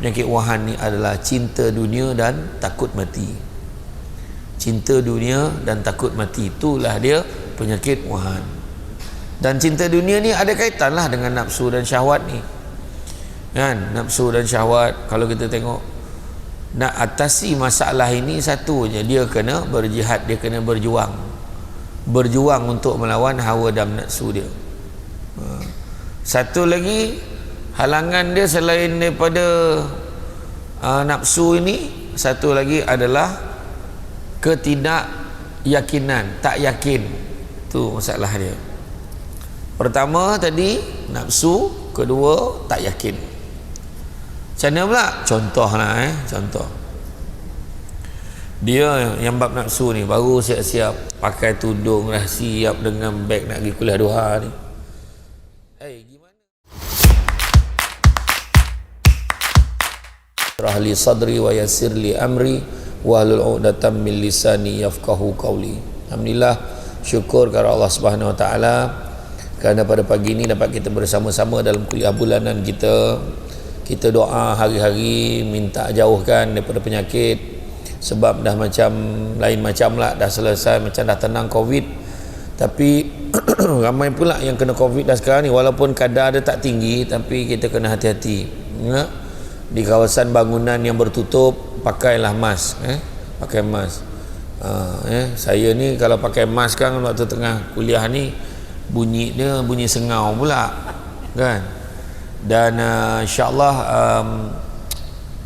Penyakit wahan ni adalah cinta dunia dan takut mati. Cinta dunia dan takut mati, itulah dia penyakit wahan. Dan cinta dunia ni ada kaitanlah dengan nafsu dan syahwat ni, kan? Nafsu dan syahwat, kalau kita tengok nak atasi masalah ini, satu je, dia kena berjihad, dia kena berjuang untuk melawan hawa dan nafsu dia. Satu lagi halangan dia selain daripada nafsu ini, satu lagi adalah ketidakyakinan, tak yakin. Tu masalah dia. Pertama tadi nafsu, kedua tak yakin. Macam mana pula? Contohlah contoh. Dia yang bab nafsu ni baru siap-siap pakai tudung dah, siap dengan beg nak pergi kuliah duha ni. Gimana? Shrah li sadri wa yassir li amri wahlul 'uqdatam min lisani yafqahu qawli. Alhamdulillah, syukur kepada Allah Subhanahu wa taala kerana pada pagi ini dapat kita bersama-sama dalam kuliah bulanan kita. Kita doa hari-hari minta jauhkan daripada penyakit, sebab dah macam lain macam lah, dah selesai, macam dah tenang Covid, tapi ramai pula yang kena Covid dah sekarang ni. Walaupun kadar dia tak tinggi, tapi kita kena hati-hati. Di kawasan bangunan yang bertutup, pakailah mask, pakai mask. Saya ni kalau pakai mask kan waktu tengah kuliah ni, bunyi dia bunyi sengau pula, kan? Dan insyaAllah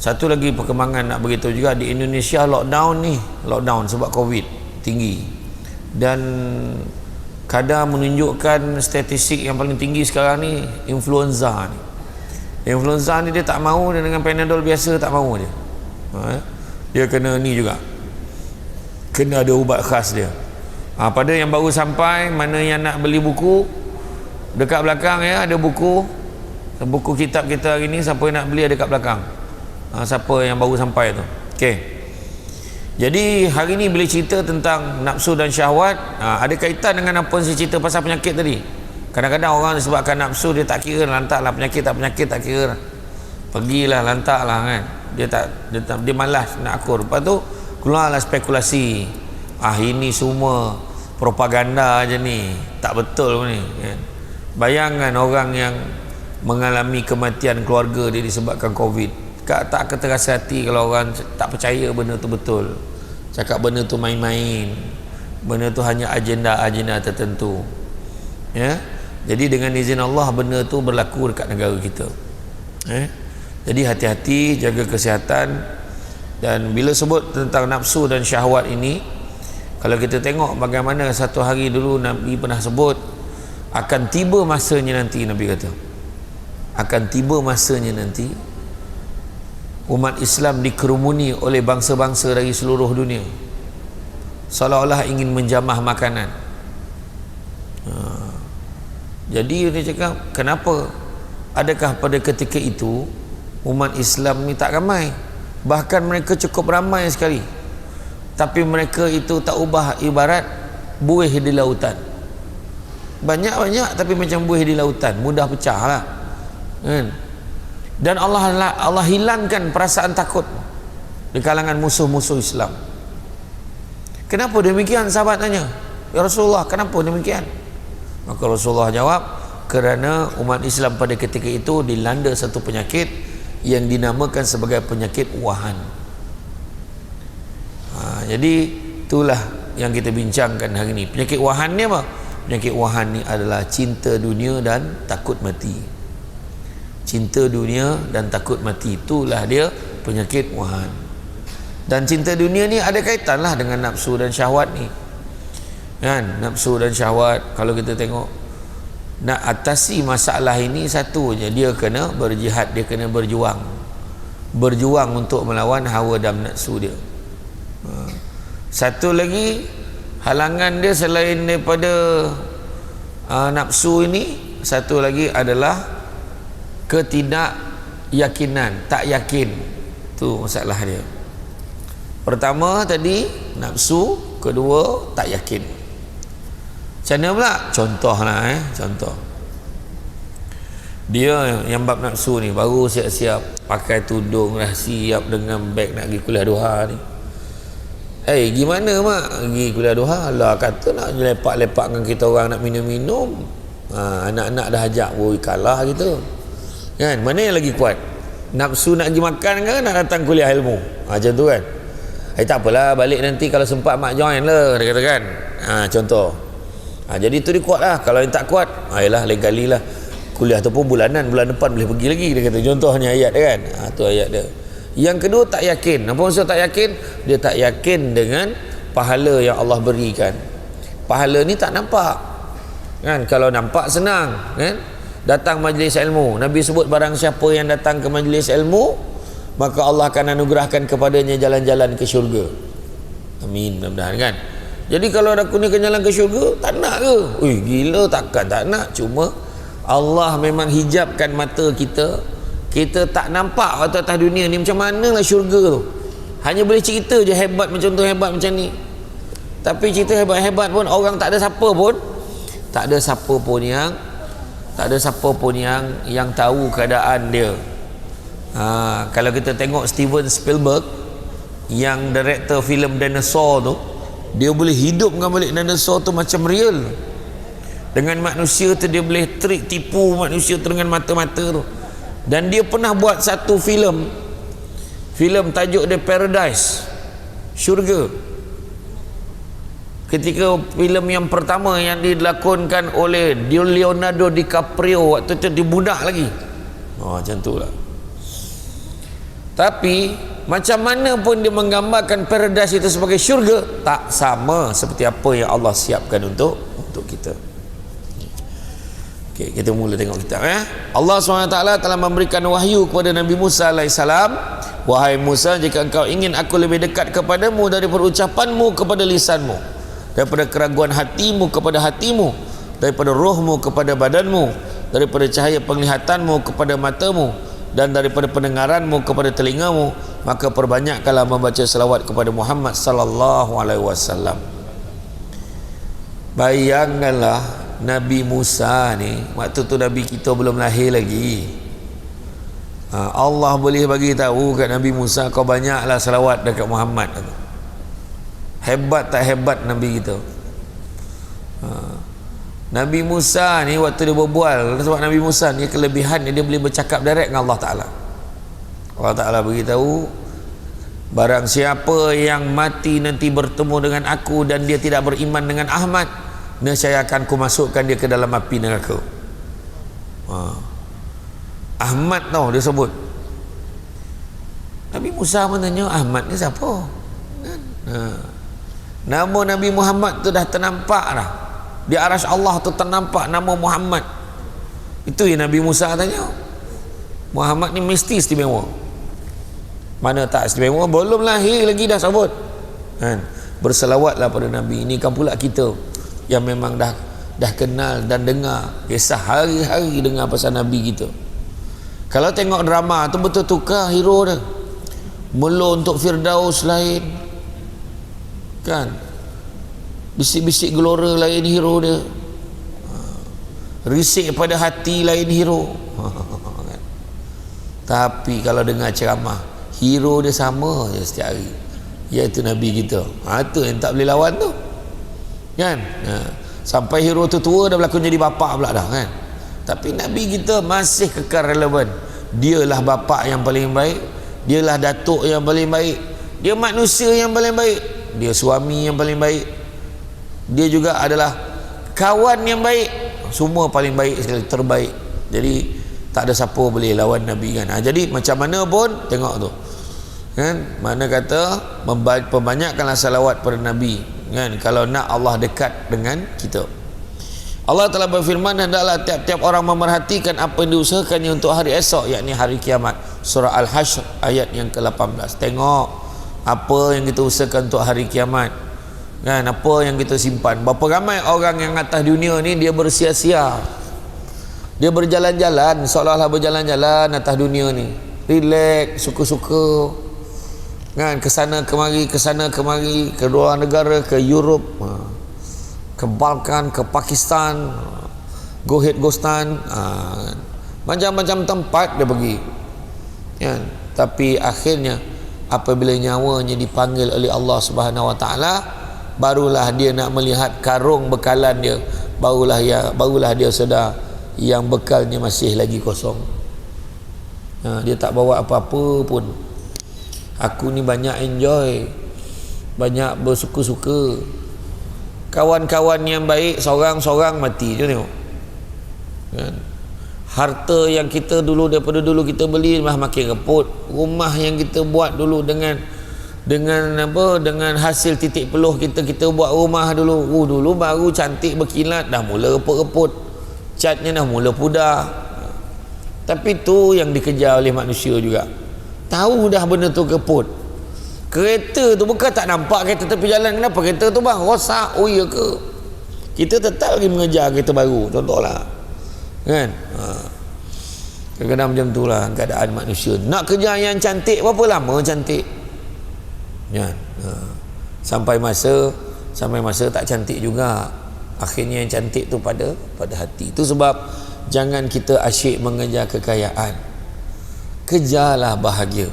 satu lagi perkembangan nak beritahu juga, di Indonesia lockdown sebab Covid tinggi, dan kadar menunjukkan statistik yang paling tinggi sekarang ni influenza ni. Influenza ni dia tak mahu, dia dengan Panadol biasa tak mahu dia. Dia kena ni juga, kena ada ubat khas dia. Pada yang baru sampai, mana yang nak beli buku, dekat belakang ada buku kitab kita hari ni, siapa yang nak beli ada dekat belakang. Siapa yang baru sampai tu. Okey. Jadi hari ni boleh cerita tentang nafsu dan syahwat. Ada kaitan dengan apa yang saya cerita pasal penyakit tadi. Kadang-kadang orang disebabkan nafsu, dia tak kira, lantaklah penyakit tak kira. Pergilah, lantaklah, kan. Dia malas nak akur. Lepas tu keluarlah spekulasi. Ini semua propaganda aja ni, tak betul ni, kan. Bayangkan orang yang mengalami kematian keluarga dia disebabkan Covid, tak keterasa hati kalau orang tak percaya benda tu betul, cakap benda tu main-main, benda tu hanya agenda tertentu, ya. Jadi dengan izin Allah benda tu berlaku dekat negara kita. Jadi hati-hati, jaga kesihatan. Dan bila sebut tentang nafsu dan syahwat ini, kalau kita tengok bagaimana satu hari dulu Nabi pernah sebut, akan tiba masanya nanti, Nabi kata akan tiba masanya nanti umat Islam dikerumuni oleh bangsa-bangsa dari seluruh dunia, seolah-olah ingin menjamah makanan. Jadi dia cakap, kenapa? Adakah pada ketika itu umat Islam ni tak ramai? Bahkan mereka cukup ramai sekali, tapi mereka itu tak ubah ibarat buih di lautan. Banyak-banyak tapi macam buih di lautan, mudah pecah lah, kan? Dan Allah hilangkan perasaan takut di kalangan musuh-musuh Islam. Kenapa demikian? Sahabat tanya, ya Rasulullah, kenapa demikian? Maka Rasulullah jawab, kerana umat Islam pada ketika itu dilanda satu penyakit yang dinamakan sebagai penyakit wahan. Jadi itulah yang kita bincangkan hari ini. Penyakit wahan ni apa? Penyakit wahan ni adalah cinta dunia dan takut mati. Cinta dunia dan takut mati, itulah dia penyakit wahan. Dan cinta dunia ni ada kaitanlah dengan nafsu dan syahwat ni, kan? Nafsu dan syahwat, kalau kita tengok nak atasi masalah ini, satu je, dia kena berjihad, dia kena berjuang untuk melawan hawa dan nafsu dia. Satu lagi halangan dia selain daripada nafsu ini, satu lagi adalah ketidakyakinan, tak yakin. Tu masalah dia. Pertama tadi nafsu, kedua tak yakin. Macam mana pula? Contohlah contoh. Dia yang bab nafsu ni baru siap-siap pakai tudung dah, siap dengan beg nak pergi kuliah duha ni. Gimana mak pergi kuliah duha? Lah kata nak lepak-lepak dengan kita orang nak minum-minum. Anak-anak dah ajak, kalah gitu. Kan? Mana yang lagi kuat? Nafsu nak pergi makan ke nak datang kuliah ilmu? Macam tu kan. Tak apalah, balik nanti kalau sempat mak join lah, dia kata kan. Contoh. Jadi tu dia kuat lah. Kalau yang tak kuat, yalah lain kali lah. Kuliah tu pun bulanan, bulan depan boleh pergi lagi, dia kata. Contohnya ayat dia kan. Tu ayat dia. Yang kedua tak yakin. Apa maksud tak yakin? Dia tak yakin dengan pahala yang Allah berikan. Pahala ni tak nampak. Kan? Kalau nampak senang, kan? Datang majlis ilmu. Nabi sebut barang siapa yang datang ke majlis ilmu, maka Allah akan anugerahkan kepadanya jalan-jalan ke syurga. Amin, mudah-mudahan kan. Jadi kalau aku ni ke jalan ke syurga, tak nak ke? Gila, takkan tak nak. Cuma Allah memang hijabkan mata kita. Kita tak nampak waktu atas dunia ni macam manalah syurga tu. Hanya boleh cerita je hebat macam tu, hebat macam ni. Tapi cerita hebat-hebat pun orang tak ada siapa pun. Tak ada siapa pun yang tahu keadaan dia. Kalau kita tengok Steven Spielberg yang director filem dinosaur tu, dia boleh hidupkan balik dinosaur tu macam real. Dengan manusia tu dia boleh tipu manusia tu dengan mata-mata tu. Dan dia pernah buat satu filem tajuk dia Paradise, syurga. Ketika filem yang pertama yang dilakonkan oleh Leonardo DiCaprio, waktu tu dia budak lagi. Macam tu lah. Tapi macam mana pun dia menggambarkan paradise itu sebagai syurga, tak sama seperti apa yang Allah siapkan untuk kita. Okay, kita mula tengok kitab ya. Allah SWT telah memberikan wahyu kepada Nabi Musa AS. Wahai Musa, jika engkau ingin aku lebih dekat kepadamu daripada ucapanmu kepada lisanmu, daripada keraguan hatimu kepada hatimu, daripada rohmu kepada badanmu, daripada cahaya penglihatanmu kepada matamu, dan daripada pendengaranmu kepada telingamu, maka perbanyakkanlah membaca selawat kepada Muhammad sallallahu alaihi wasallam. Bayangkanlah Nabi Musa ni, waktu tu Nabi kita belum lahir lagi. Allah boleh bagi tahu kat Nabi Musa, kau banyaklah selawat dekat Muhammad. Hebat tak hebat Nabi kita? Nabi Musa ni waktu dia berbual, sebab Nabi Musa ni kelebihan dia boleh bercakap direct dengan Allah Ta'ala. Allah Ta'ala beritahu, barang siapa yang mati nanti bertemu dengan aku dan dia tidak beriman dengan Ahmad, nescaya akan ku masukkan dia ke dalam api neraka. Ahmad tau dia sebut. Nabi Musa pun tanya, Ahmad ni siapa? Nama Nabi Muhammad tu dah ternampak dah. Di arasy Allah tu ternampak nama Muhammad. Itu yang Nabi Musa tanya. Muhammad ni mesti istimewa. Mana tak istimewa? Belum lahir lagi dah sebut. Kan? Berselawatlah pada Nabi. Ini kan pula kita yang memang dah kenal dan dengar kisah hari-hari dengar pasal Nabi kita. Kalau tengok drama tu betul tukar hero dia. Mula untuk Firdaus lain, kan, bisik-bisik gelora lain hero dia, risik pada hati lain hero. Kan? Tapi kalau dengar ceramah, hero dia sama je setiap hari, iaitu Nabi kita. Itu yang tak boleh lawan tu, kan. Sampai hero tu tua dah berlakon jadi bapa pula dah, kan. Tapi Nabi kita masih kekal relevan. Dialah bapa yang paling baik, dialah datuk yang paling baik, dia manusia yang paling baik, dia suami yang paling baik, dia juga adalah kawan yang baik, semua paling baik sekali, terbaik. Jadi tak ada siapa boleh lawan Nabi, kan. Jadi macam mana pun tengok tu, kan, mana kata perbanyakkanlah salawat pada Nabi, kan, kalau nak Allah dekat dengan kita. Allah telah berfirman, hendaklah tiap-tiap orang memerhatikan apa yang diusahakannya untuk hari esok, yakni hari kiamat. Surah Al-Hashr ayat yang ke-18. Tengok apa yang kita usahakan untuk hari kiamat, kan, apa yang kita simpan. Berapa ramai orang yang atas dunia ni dia bersia-sia, dia berjalan-jalan, seolah-olah berjalan-jalan atas dunia ni, relax, suka-suka, kan, ke sana kemari, ke luar negara, ke Europe, ke Balkan, ke Pakistan, go ahead go stand, macam-macam tempat dia pergi, kan? Tapi akhirnya apabila nyawanya dipanggil oleh Allah Subhanahu Wa Taala, barulah dia nak melihat karung bekalan dia, barulah dia sedar yang bekalnya masih lagi kosong. Dia tak bawa apa-apa pun. Aku ni banyak enjoy, banyak bersuka-suka. Kawan-kawan yang baik seorang-seorang mati je tengok, kan? Harta yang kita daripada dulu kita beli makin reput. Rumah yang kita buat dulu dengan hasil titik peluh kita buat rumah dulu. Dulu baru cantik berkilat, dah mula reput-reput, catnya dah mula pudar. Tapi tu yang dikejar oleh manusia juga. Tahu dah benda tu reput. Kereta tu bukan tak nampak kereta tepi jalan, kenapa kereta tu bang rosak? Oh iya ke? Kita tetap lagi mengejar kereta baru, contohlah, kan? Kadang-kadang macam tu lah keadaan manusia. Nak kejar yang cantik, berapa lama cantik, kan? Sampai masa tak cantik juga. Akhirnya yang cantik tu pada hati. Itu sebab jangan kita asyik mengejar kekayaan, kejarlah bahagia.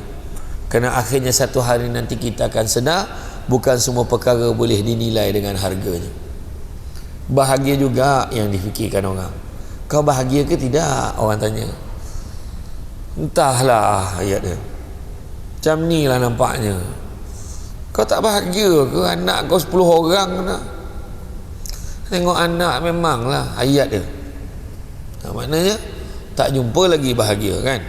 Kerana akhirnya satu hari nanti kita akan sedar bukan semua perkara boleh dinilai dengan harganya. Bahagia juga yang difikirkan orang. Kau bahagia ke tidak? Orang tanya. Entahlah ayat dia. Macam ni lah nampaknya. Kau tak bahagia ke? Anak kau 10 orang nak. Tengok anak memanglah ayat dia. Maknanya tak jumpa lagi bahagia, kan?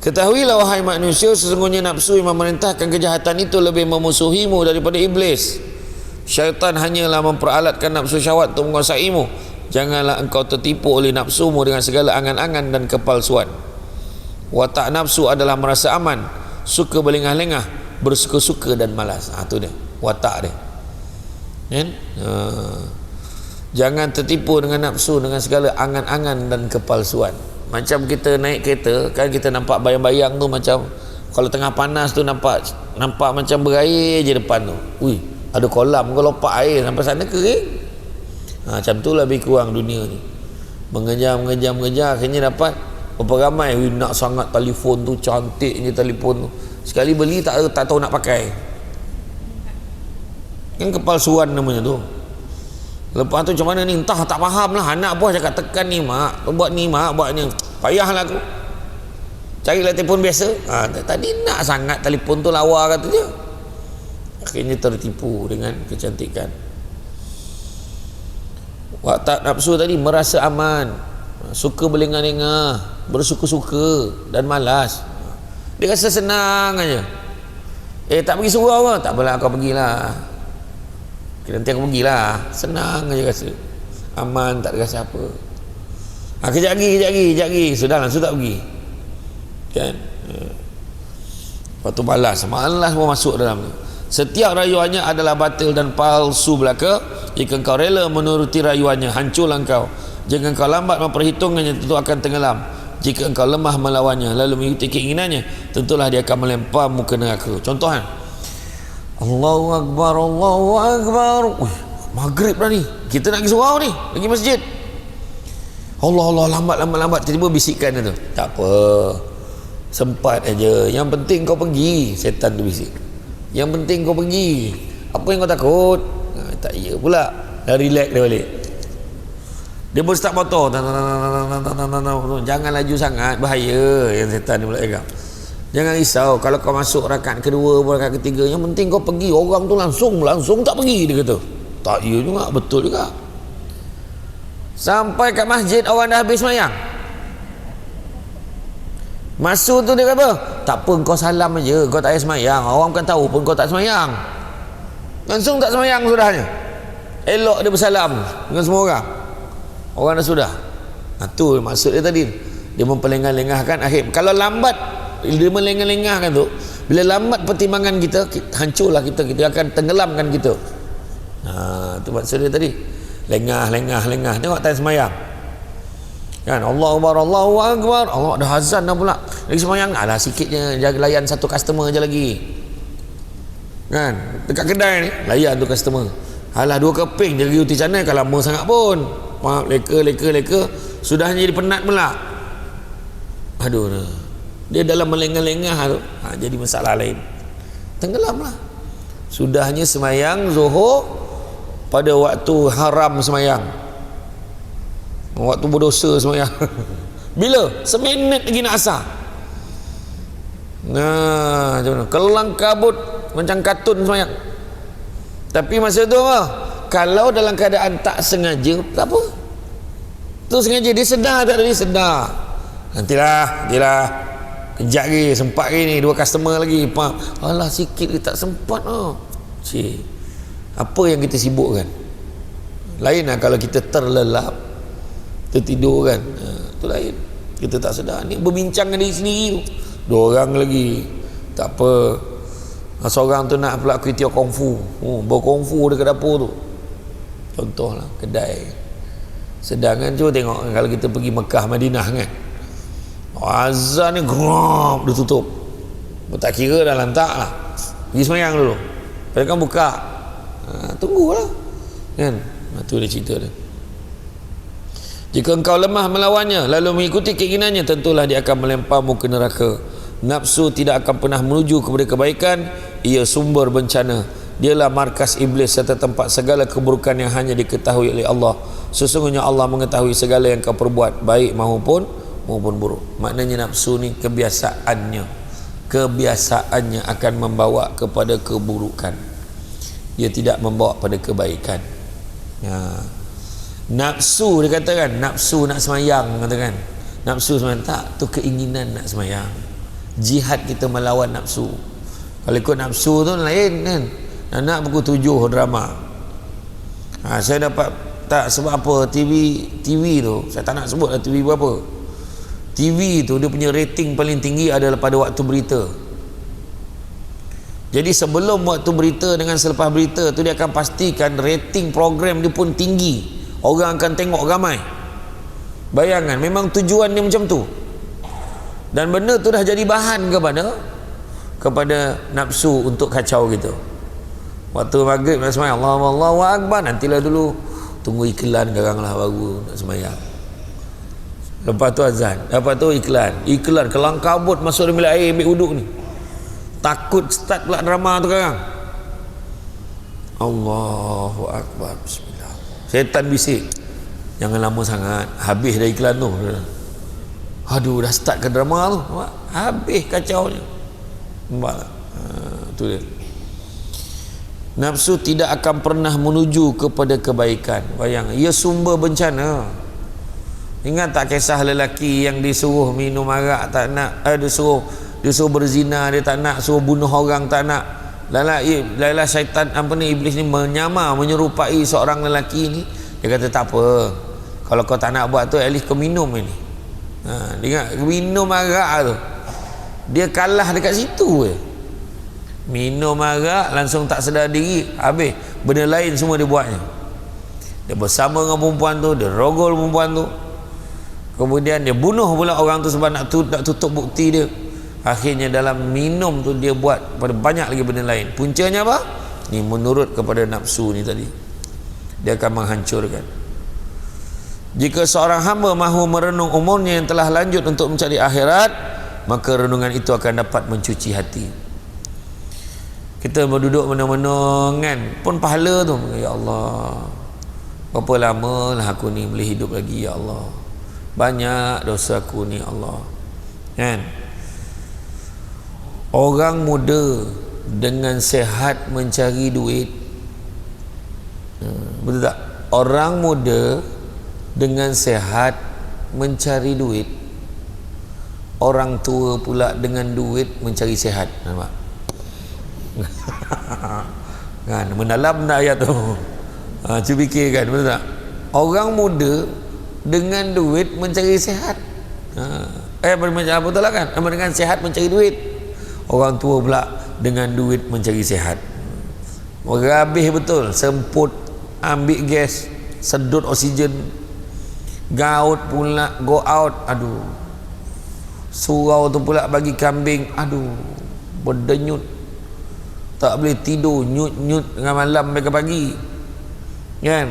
Ketahuilah wahai manusia, sesungguhnya nafsu yang memerintahkan kejahatan itu lebih memusuhimu daripada iblis. Syaitan hanyalah memperalatkan nafsu syahwat untuk menguasaimu. Janganlah engkau tertipu oleh nafsumu dengan segala angan-angan dan kepalsuan. Watak nafsu adalah merasa aman, suka berlengah-lengah, bersuka-suka dan malas. Itu dia watak dia, kan? Jangan tertipu dengan nafsu dengan segala angan-angan dan kepalsuan. Macam kita naik kereta, kan kita nampak bayang-bayang tu, macam kalau tengah panas tu nampak macam berair je depan tu. Ada kolam, kalau lompat air sampai sana kering. Macam tu lah lebih kurang dunia ni. Mengejar, akhirnya dapat berapa ramai nak sangat telefon tu, cantiknya telefon tu. Sekali beli tak tahu nak pakai. Kan kepalsuan namanya tu. Lepas tu macam mana ni, entah tak faham lah. Anak buah cakap tekan ni mak, buat ni mak, buat ni. Payahlah aku, carilah telefon biasa. Tadi nak sangat telefon tu, lawa kata dia. Akhirnya tertipu dengan kecantikan. Watak nafsu tadi merasa aman, suka berlengah-lengah, bersuka-suka dan malas. Dia rasa senang aja. Tak pergi surau ke? Tak apalah, kau pergilah. Nanti aku pergilah. Senang aja rasa. Aman, tak ada rasa apa. Kejap lagi. Sudah langsung tak pergi, kan? Lepas tu malas pun masuk dalam tu. Setiap rayuannya adalah batil dan palsu belaka. Jika engkau rela menuruti rayuannya, hancurlah engkau. Jika engkau lambat memperhitungkannya, tentu akan tenggelam. Jika engkau lemah melawannya lalu mengikuti keinginannya, tentulah dia akan melemparmu ke neraka. Contoh kan, Allahu Akbar, Allahu Akbar. Maghrib dah ni, kita nak pergi surau ni, pergi masjid. Allah, lambat. Tiba-tiba bisikan tu. Tak apa, sempat aja. Yang penting kau pergi. Setan tu bisik. Yang penting kau pergi. Apa yang kau takut? Tak iya pula. Dah relax dia balik. Dia pun start motor. Jangan laju sangat, bahaya. Yang setan ni pula cakap. Jangan risau kalau kau masuk rakaat kedua, rakaat ketiga, yang penting kau pergi. Orang tu langsung tak pergi, dia kata. Tak iya juga, betul juga. Sampai kat masjid orang dah habis semayang. Masuk tu dia kata, tak apa, kau salam aja, kau tak payah semayang. Orang bukan tahu pun kau tak semayang. Langsung tak semayang sudahnya. Elok dia bersalam dengan semua orang. Orang dah sudah. Tu maksud dia tadi. Dia memperlengah-lengahkan akhir. Kalau lambat dia melengah-lengahkan tu, bila lambat pertimbangan kita, hancurlah kita akan tenggelamkan kita. Tu maksud dia tadi. Lengah. Tengok time semayang, kan? Allahu Akbar, Allahu Akbar. Allah dah azan dah pula. Lagi semayang, alah sikitnya, jaga layan satu customer je lagi, kan? Dekat kedai ni layan tu customer. Alah 2 keping dia pergi uti sana, kalau lama sangat pun. Maaf, leka. Sudahnya jadi penat pula. aduh, dia dalam melengah-lengah tu, jadi masalah lain, tenggelamlah. Sudahnya semayang zuhur pada waktu haram semayang, waktu berdosa semayang. Bila? Seminit lagi nak asar. Nah, macam mana? Kelang kabut macam kartun semayang. Tapi masa tu apa? Kalau dalam keadaan tak sengaja, tak apa. Tu sengaja, dia sedar tak ada, dia sedar. Nantilah kejap lagi, sempat lagi ni, 2 customer lagi. Alah sikit lagi tak sempat lah. Cik, apa yang kita sibukkan? Lain lah kalau kita terlelap, tertidur kan, tu lain. Kita tak sedar. Ni berbincang dengan diri sendiri tu, 2 orang lagi, tak apa. Seorang tu nak pula kuih tiaw kungfu, berkungfu dekat dapur tu, contohlah kedai. Sedangkan cuba tengok kalau kita pergi Mekah Madinah kan, azan ni gerap, dia tutup, tak kira dah lantak lah, pergi semayang dulu, lepas kan buka, tunggulah kan. Itu dia cerita dia. Jika engkau lemah melawannya lalu mengikuti keinginannya, tentulah dia akan melemparmu ke neraka. Nafsu tidak akan pernah menuju kepada kebaikan, ia sumber bencana. Dialah markas iblis serta tempat segala keburukan yang hanya diketahui oleh Allah. Sesungguhnya Allah mengetahui segala yang kau perbuat, baik maupun buruk. Maknanya nafsu ni kebiasaannya akan membawa kepada keburukan, dia tidak membawa pada kebaikan. Nafsu, dia katakan nafsu nak semayang, katakan nafsu semayang, tak, tu keinginan nak semayang. Jihad kita melawan nafsu. Kalau ikut nafsu tu lain kan. Anak pukul 7 drama, saya dapat tak, sebab apa, TV tu saya tak nak sebut lah TV berapa. TV tu dia punya rating paling tinggi adalah pada waktu berita. Jadi sebelum waktu berita dengan selepas berita tu, dia akan pastikan rating program dia pun tinggi, orang akan tengok ramai. Bayangkan, memang tujuan dia macam tu. Dan benda tu dah jadi bahan kepada nafsu untuk kacau kita. Waktu maghrib nak semayang, Allahu Akbar, nantilah dulu, tunggu iklan garanglah baru nak semayang. Lepas tu azan, lepas tu iklan kelang kabut masuk dalam bilik air ambil wuduk ni, takut start pula drama tu sekarang. Allahu Akbar, bismillah. Setan bisik, jangan lama sangat, habis dah iklan tu. Aduh, dah start ke drama tu, habis kacaunya. Nampak tak? Tu dia. Nafsu tidak akan pernah menuju kepada kebaikan. Bayang, ia sumber bencana. Ingat tak kisah lelaki yang disuruh minum arak tak nak, disuruh berzina dia tak nak, suruh bunuh orang tak nak. Lala syaitan iblis ni menyerupai seorang lelaki ni. Dia kata tak apa, kalau kau tak nak buat tu, at least kau minum ini. Dia minum arak tu, dia kalah dekat situ je. Minum arak langsung tak sedar diri, habis benda lain semua dia buatnya. Dia bersama dengan perempuan tu, dia rogol perempuan tu, kemudian dia bunuh pula orang tu sebab nak tutup bukti dia. Akhirnya dalam minum tu dia buat pada banyak lagi benda lain. Puncanya apa? Ni menurut kepada nafsu ni tadi, dia akan menghancurkan. Jika seorang hamba mahu merenung umurnya yang telah lanjut untuk mencari akhirat, maka renungan itu akan dapat mencuci hati. Kita berduduk menung-menung kan, pun pahala tu, ya Allah, berapa lama lah aku ni boleh hidup lagi, ya Allah, banyak dosa aku ni, ya Allah, kan. Orang muda dengan sehat mencari duit, betul tak? Orang muda dengan sehat mencari duit, orang tua pula dengan duit mencari sehat. Nampak? Kan, mendalam nak ayat tu. Cuba fikirkan, betul tak? Orang muda dengan duit mencari sehat. Macam apa tu lah kan? Dengan sehat mencari duit. Orang tua pula dengan duit mencari sehat. Habis betul, semput, ambil gas, sedut oksigen, gaut pula, go out, aduh. Surau tu pula bagi kambing, aduh, berdenyut, tak boleh tidur, nyut-nyut dengan malam sampai ke pagi, kan.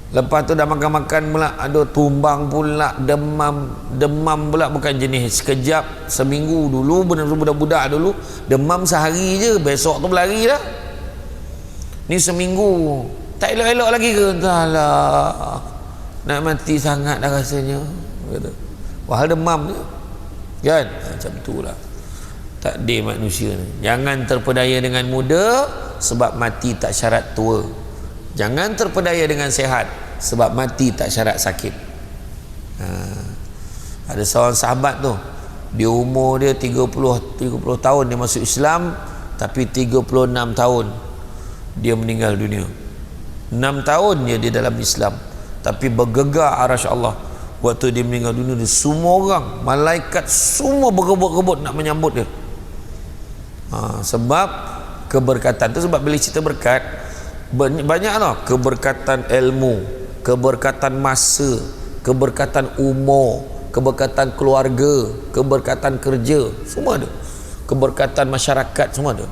Lepas tu dah makan-makan pula, ada tumbang pula, demam pula, bukan jenis sekejap, seminggu dulu, benar-benar budak-budak dulu demam sehari je, besok tu berlari dah. Ni seminggu tak elok-elok lagi ke? Entahlah, nak mati sangat dah rasanya, kata. Wahal demam je kan, macam itulah takdir manusia ni. Jangan terpedaya dengan muda, sebab mati tak syarat tua. Jangan terpedaya dengan sehat, sebab mati tak syarat sakit. Ada seorang sahabat tu, dia umur dia 30 tahun dia masuk Islam, tapi 36 tahun dia meninggal dunia. 6 tahun dia dalam Islam, tapi bergegar arasy Allah. Waktu dia meninggal dunia, dia semua orang, malaikat semua berebut-rebut nak menyambut dia. Sebab keberkatan tu. Sebab bila cerita berkat, banyak tau, keberkatan ilmu, keberkatan masa, keberkatan umur, keberkatan keluarga, keberkatan kerja, semua ada. Keberkatan masyarakat, semua ada.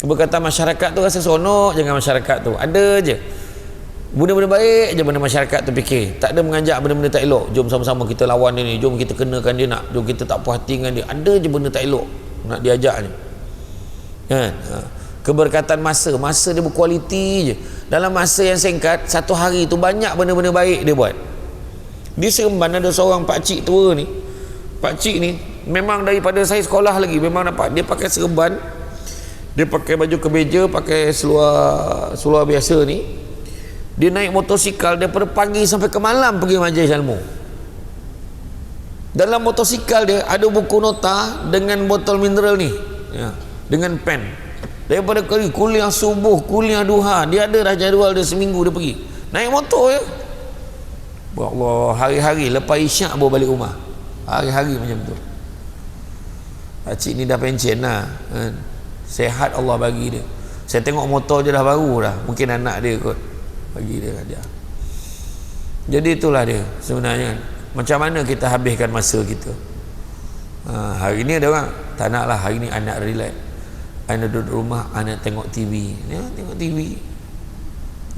Keberkatan masyarakat tu rasa seronok jangan masyarakat tu, ada je benda-benda baik je, benda masyarakat tu fikir, tak ada mengajak benda-benda tak elok. Jom sama-sama kita lawan dia ni, jom kita kenakan dia nak, jom kita tak puas hati dengan dia, ada je benda tak elok nak diajak je kan. Keberkatan masa dia berkualiti je. Dalam masa yang singkat, satu hari tu banyak benda-benda baik dia buat. Dia Seremban ada seorang pakcik tua ni. Pakcik ni memang daripada saya sekolah lagi, memang nampak dia pakai serban, dia pakai baju kemeja, pakai seluar biasa ni. Dia naik motosikal daripada pagi sampai ke malam pergi majlis ilmu. Dalam motosikal dia ada buku nota dengan botol mineral ni ya, dengan pen. Daripada kuliah subuh, kuliah duha, dia ada dah jadual dia seminggu dia pergi naik motor je. Allah, hari-hari lepas isyak baru balik rumah, hari-hari macam tu. Pakcik ni dah pencen lah kan? Sehat Allah bagi dia. Saya tengok motor je dah baru dah, mungkin anak dia kot bagi dia. Jadi itulah dia sebenarnya, macam mana kita habiskan masa kita. Hari ni ada orang tak nak lah, hari ni anak relax, anak duduk rumah, anak tengok TV ya, tengok TV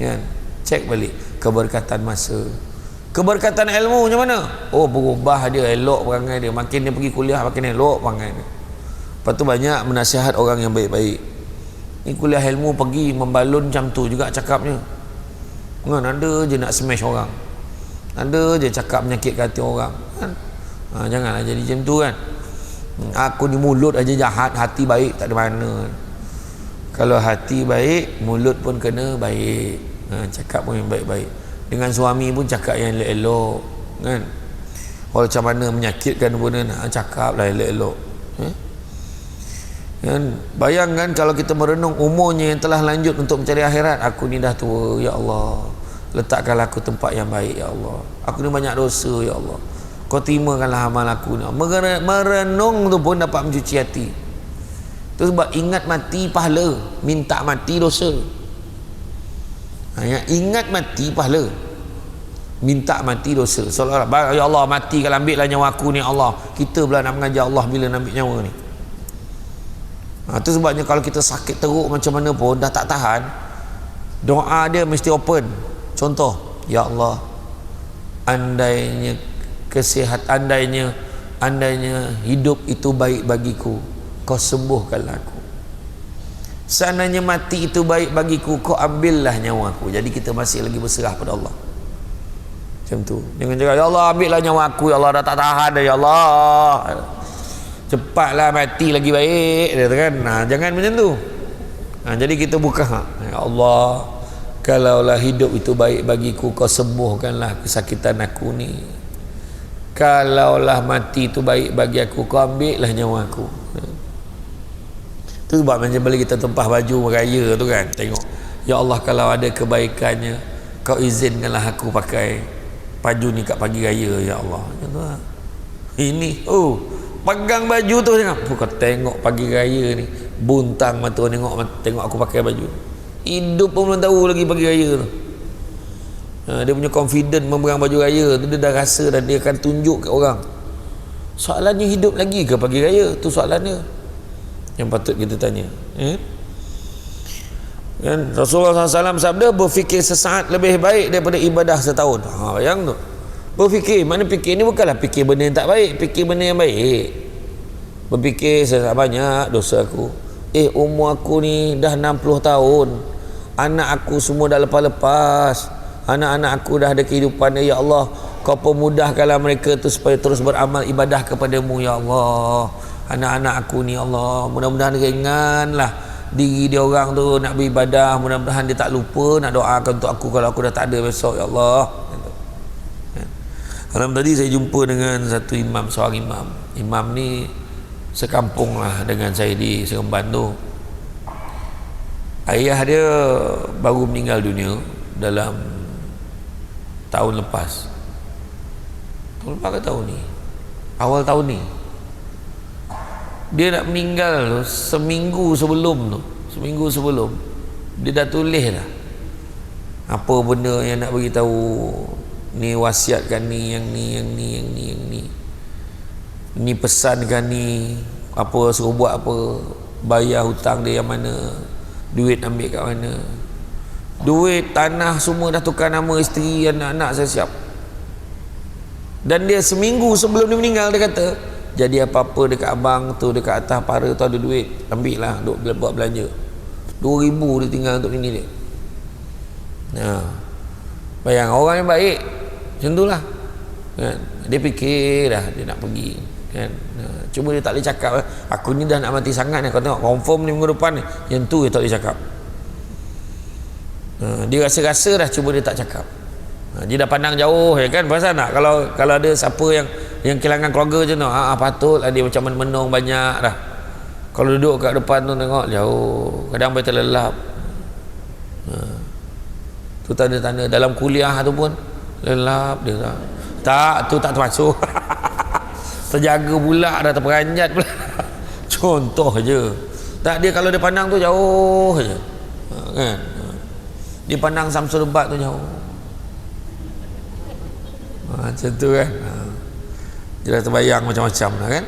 ya. Cek balik keberkatan masa, keberkatan ilmu macam mana. Oh, berubah dia, elok perangai dia, makin dia pergi kuliah makin elok perangai dia. Lepas tu banyak menasihat orang yang baik-baik. Ni kuliah ilmu pergi membalun macam tu juga cakapnya kan, ada je nak smash orang, ada je cakap menyakitkan hati orang kan. Janganlah jadi macam tu kan. Aku ni mulut aja jahat, hati baik tak ada mana. Kalau hati baik, mulut pun kena baik, cakap pun yang baik-baik. Dengan suami pun cakap yang elok-elok kan. Kalau macam mana menyakitkan pun cakap lah elok-elok kan. Bayangkan kalau kita merenung umurnya yang telah lanjut untuk mencari akhirat. Aku ni dah tua, ya Allah, letakkanlah aku tempat yang baik, ya Allah. Aku ni banyak dosa, ya Allah, Kau terimakanlah amal aku ni. Merenung tu pun dapat mencuci hati. Itu sebab ingat mati pahala, minta mati dosa. Ingat mati pahala, minta mati dosa. Seolah-olah ya Allah mati kalau ambillah nyawa aku ni, Allah, kita pula nak mengajar Allah bila nak ambil nyawa ni. Itu sebabnya kalau kita sakit teruk macam mana pun dah tak tahan, doa dia mesti open. Contoh, ya Allah, andainya kesihatan, andainya hidup itu baik bagiku, Kau sembuhkanlah aku. Seandainya mati itu baik bagiku, Kau ambillah nyawa aku. Jadi kita masih lagi berserah pada Allah macam tu. Jangan cakap ya Allah ambillah nyawa aku, ya Allah dah tak tahan dah, ya Allah cepatlah mati lagi baik dia kan. Jangan macam tu. Jadi kita buka, ya Allah, kalaulah hidup itu baik bagiku, Kau sembuhkanlah kesakitan aku ni. Kalaulah mati itu baik bagi aku, Kau ambillah nyawa aku. Itu sebab macam bila kita tempah baju raya tu kan, tengok, ya Allah kalau ada kebaikannya, Kau izinkanlah aku pakai baju ni kat pagi raya, ya Allah. Macam tu lah. Ini pegang baju tu tengok, kau tengok pagi raya ni buntang mata tengok aku pakai baju. Hidup pun belum tahu lagi pagi raya tu. Dia punya confident memegang baju raya tu, dia dah rasa dan dia akan tunjuk ke orang. Soalannya hidup lagi ke pagi raya? Tu soalannya yang patut kita tanya. Kan Rasulullah SAW sabda, berfikir sesaat lebih baik daripada ibadah setahun. Bayang tu. Berfikir, mana fikir ni bukanlah fikir benda yang tak baik, fikir benda yang baik. Berfikir sesaat, banyak dosa aku. Umur aku ni dah 60 tahun. Anak aku semua dah lepas-lepas. Anak-anak aku dah ada kehidupan. Ya Allah, kau pemudahkanlah mereka tu supaya terus beramal ibadah kepadamu, ya Allah. Anak-anak aku ni, ya Allah, mudah-mudahan ringanlah diri dia orang tu nak beribadah, mudah-mudahan dia tak lupa nak doakan untuk aku kalau aku dah tak ada besok, ya Allah. Malam tadi saya jumpa dengan satu imam, seorang imam. Imam ni sekampung lah dengan saya di Seremban tu. Ayah dia baru meninggal dunia dalam tahun lepas. Tahun lepas ke tahun ni? Awal tahun ni. Dia nak meninggal tu seminggu sebelum dia dah tulis lah apa benda yang nak bagi tahu, ni wasiatkan ni, yang ni pesankan ni, apa suruh buat apa, bayar hutang dia yang mana, duit ambil kat mana, duit tanah semua dah tukar nama isteri, anak-anak saya siap. Dan dia seminggu sebelum dia meninggal dia kata, jadi apa-apa dekat abang tu, dekat atas para tu ada duit, ambil lah duk buat belanja. 2,000 dia tinggal untuk ini dia. Bayang orang yang baik macam tu lah kan? Dia fikir dah dia nak pergi kan? Cuma dia tak boleh cakap, aku ni dah nak mati sangat ni, kau tengok confirm ni minggu depan ni. Yang tu dia tak boleh cakap. Dia rasa-rasa dah, cuma dia tak cakap. Dia dah pandang jauh ya kan. Pasal tak kalau ada siapa yang kehilangan keluarga je tu, patutlah dia macam menung banyak dah. Kalau duduk kat depan tu tengok jauh, kadang boleh terlelap. Tu tanda-tanda dalam kuliah tu pun lelap dia tak tu tak termasuk. Terjaga pula dah, terperanjat pula. Contoh je. Tak, dia kalau dia pandang tu jauh je kan. Dia pandang Samsul Lebat tu jauh. Macam tu kan. Dia dah terbayang macam-macam lah kan.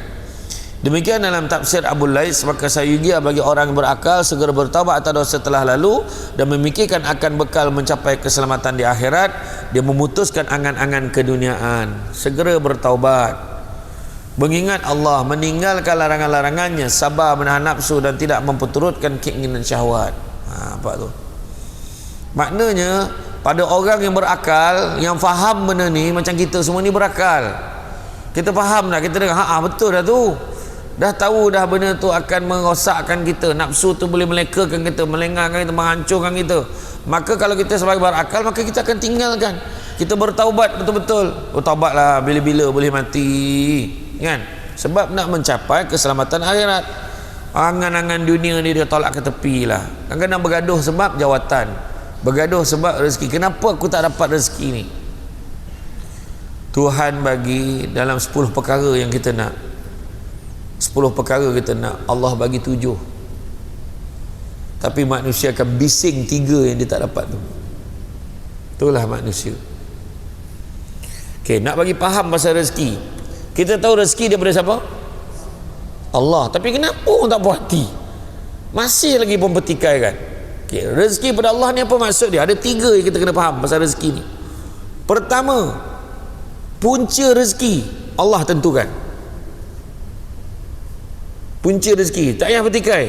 Demikian dalam tafsir Abu Lais, maka sayugia bagi orang yang berakal segera bertaubat atas dosa telah lalu dan memikirkan akan bekal mencapai keselamatan di akhirat. Dia memutuskan angan-angan keduniaan, segera bertaubat, mengingat Allah, meninggalkan larangan-larangannya, sabar menahan nafsu dan tidak memperturutkan keinginan syahwat. Apa tu? Maknanya pada orang yang berakal, yang faham benda ni, macam kita semua ni berakal, kita faham dah, kita dengar betul dah tu, dah tahu dah benda tu akan merosakkan kita, nafsu tu boleh melekakan kita, melengahkan kita, menghancurkan kita. Maka kalau kita sebagai berakal, maka kita akan tinggalkan, kita bertaubat betul-betul. Taubatlah bila-bila boleh mati kan, sebab nak mencapai keselamatan akhirat. Angan-angan dunia ni dia tolak ke tepi lah. Kadang-kadang bergaduh sebab jawatan, bergaduh sebab rezeki. Kenapa aku tak dapat rezeki ni? Tuhan bagi dalam 10 perkara yang kita nak, 10 perkara kita nak, Allah bagi 7, tapi manusia akan bising 3 yang dia tak dapat tu. Itulah manusia. Nak bagi faham pasal rezeki, kita tahu rezeki daripada siapa? Allah. Tapi kenapa orang tak puas hati, masih lagi pun bertikai kan? Rezeki pada Allah ni apa maksud dia? Ada 3 yang kita kena faham pasal rezeki ni. Pertama, punca rezeki Allah tentukan. Punca rezeki, tak payah bertikai.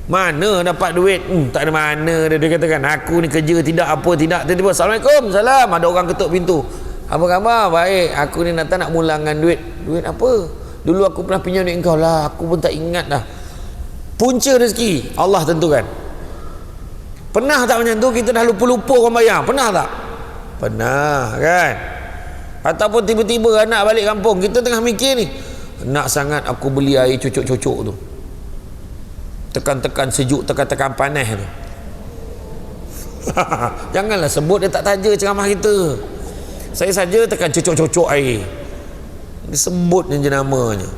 Mana dapat duit? Tak ada mana dia katakan, aku ni kerja tidak apa tidak. Tiba-tiba, Assalamualaikum, salam, ada orang ketuk pintu. Apa khabar? Baik, aku ni nak mulangkan duit. Duit apa? Dulu aku pernah pinjam duit kau lah, aku pun tak ingat dah. Punca rezeki Allah tentukan. Pernah tak macam tu? Kita dah lupa-lupa orang bayar. Pernah tak? Pernah kan? Ataupun tiba-tiba anak balik kampung, kita tengah mikir ni, nak sangat aku beli air cucuk-cucuk tu, tekan-tekan sejuk, tekan-tekan panas tu. Janganlah sebut, dia tak taja ceramah kita. Saya saja tekan cucuk-cucuk air, disebut je namanya.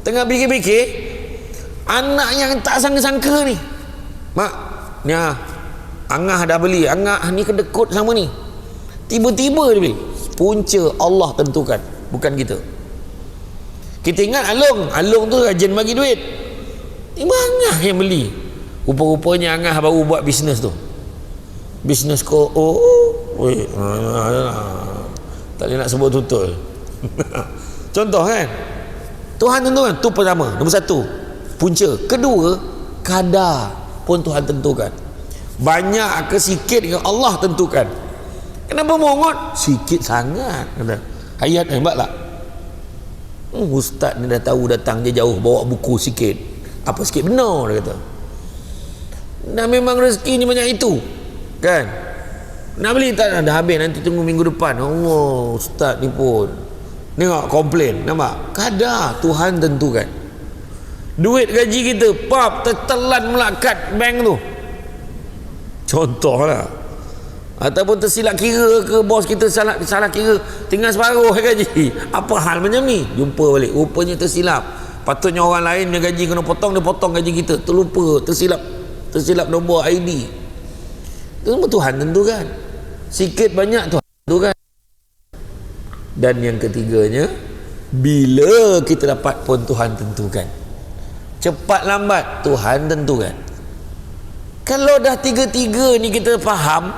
Tengah fikir-fikir, anak yang tak sangka-sangka ni, mak ni Angah dah beli, Angah ni kedekut sama ni, tiba-tiba dia beli. Punca Allah tentukan, bukan kita. Kita ingat Along tu rajin bagi duit, tiba Angah yang beli. Rupa-rupanya Angah baru buat bisnes tu. Bisnes ko tak boleh nak sebut tutul. Contoh kan, Tuhan tentukan. Tu pertama, nombor satu, punca. Kedua, kadar pun Tuhan tentukan. Banyak ke sikit yang Allah tentukan. Kenapa mongot? Sikit sangat. Ayat hebat tak? Ustaz ni dah tahu datang je jauh, bawa buku sikit. Apa sikit benar, dia kata. Dan memang rezeki ni banyak itu, kan? Nak beli tak? Dah habis, nanti tunggu minggu depan. Allah, ustaz ni pun tengok komplain. Nampak? Kadar Tuhan tentukan. Duit gaji kita tertelan melekat bank tu, contohlah. Ataupun tersilap kira ke, bos kita salah kira, tinggal separuh gaji. Apa hal macam ni? Jumpa balik, rupanya tersilap. Patutnya orang lain punya gaji kena potong, dia potong gaji kita. Terlupa, tersilap nombor ID. Itu semua Tuhan tentukan. Sikit banyak Tuhan tentukan. Dan yang ketiganya, bila kita dapat pun Tuhan tentukan. Cepat lambat Tuhan tentukan. Kalau dah tiga-tiga ni kita faham,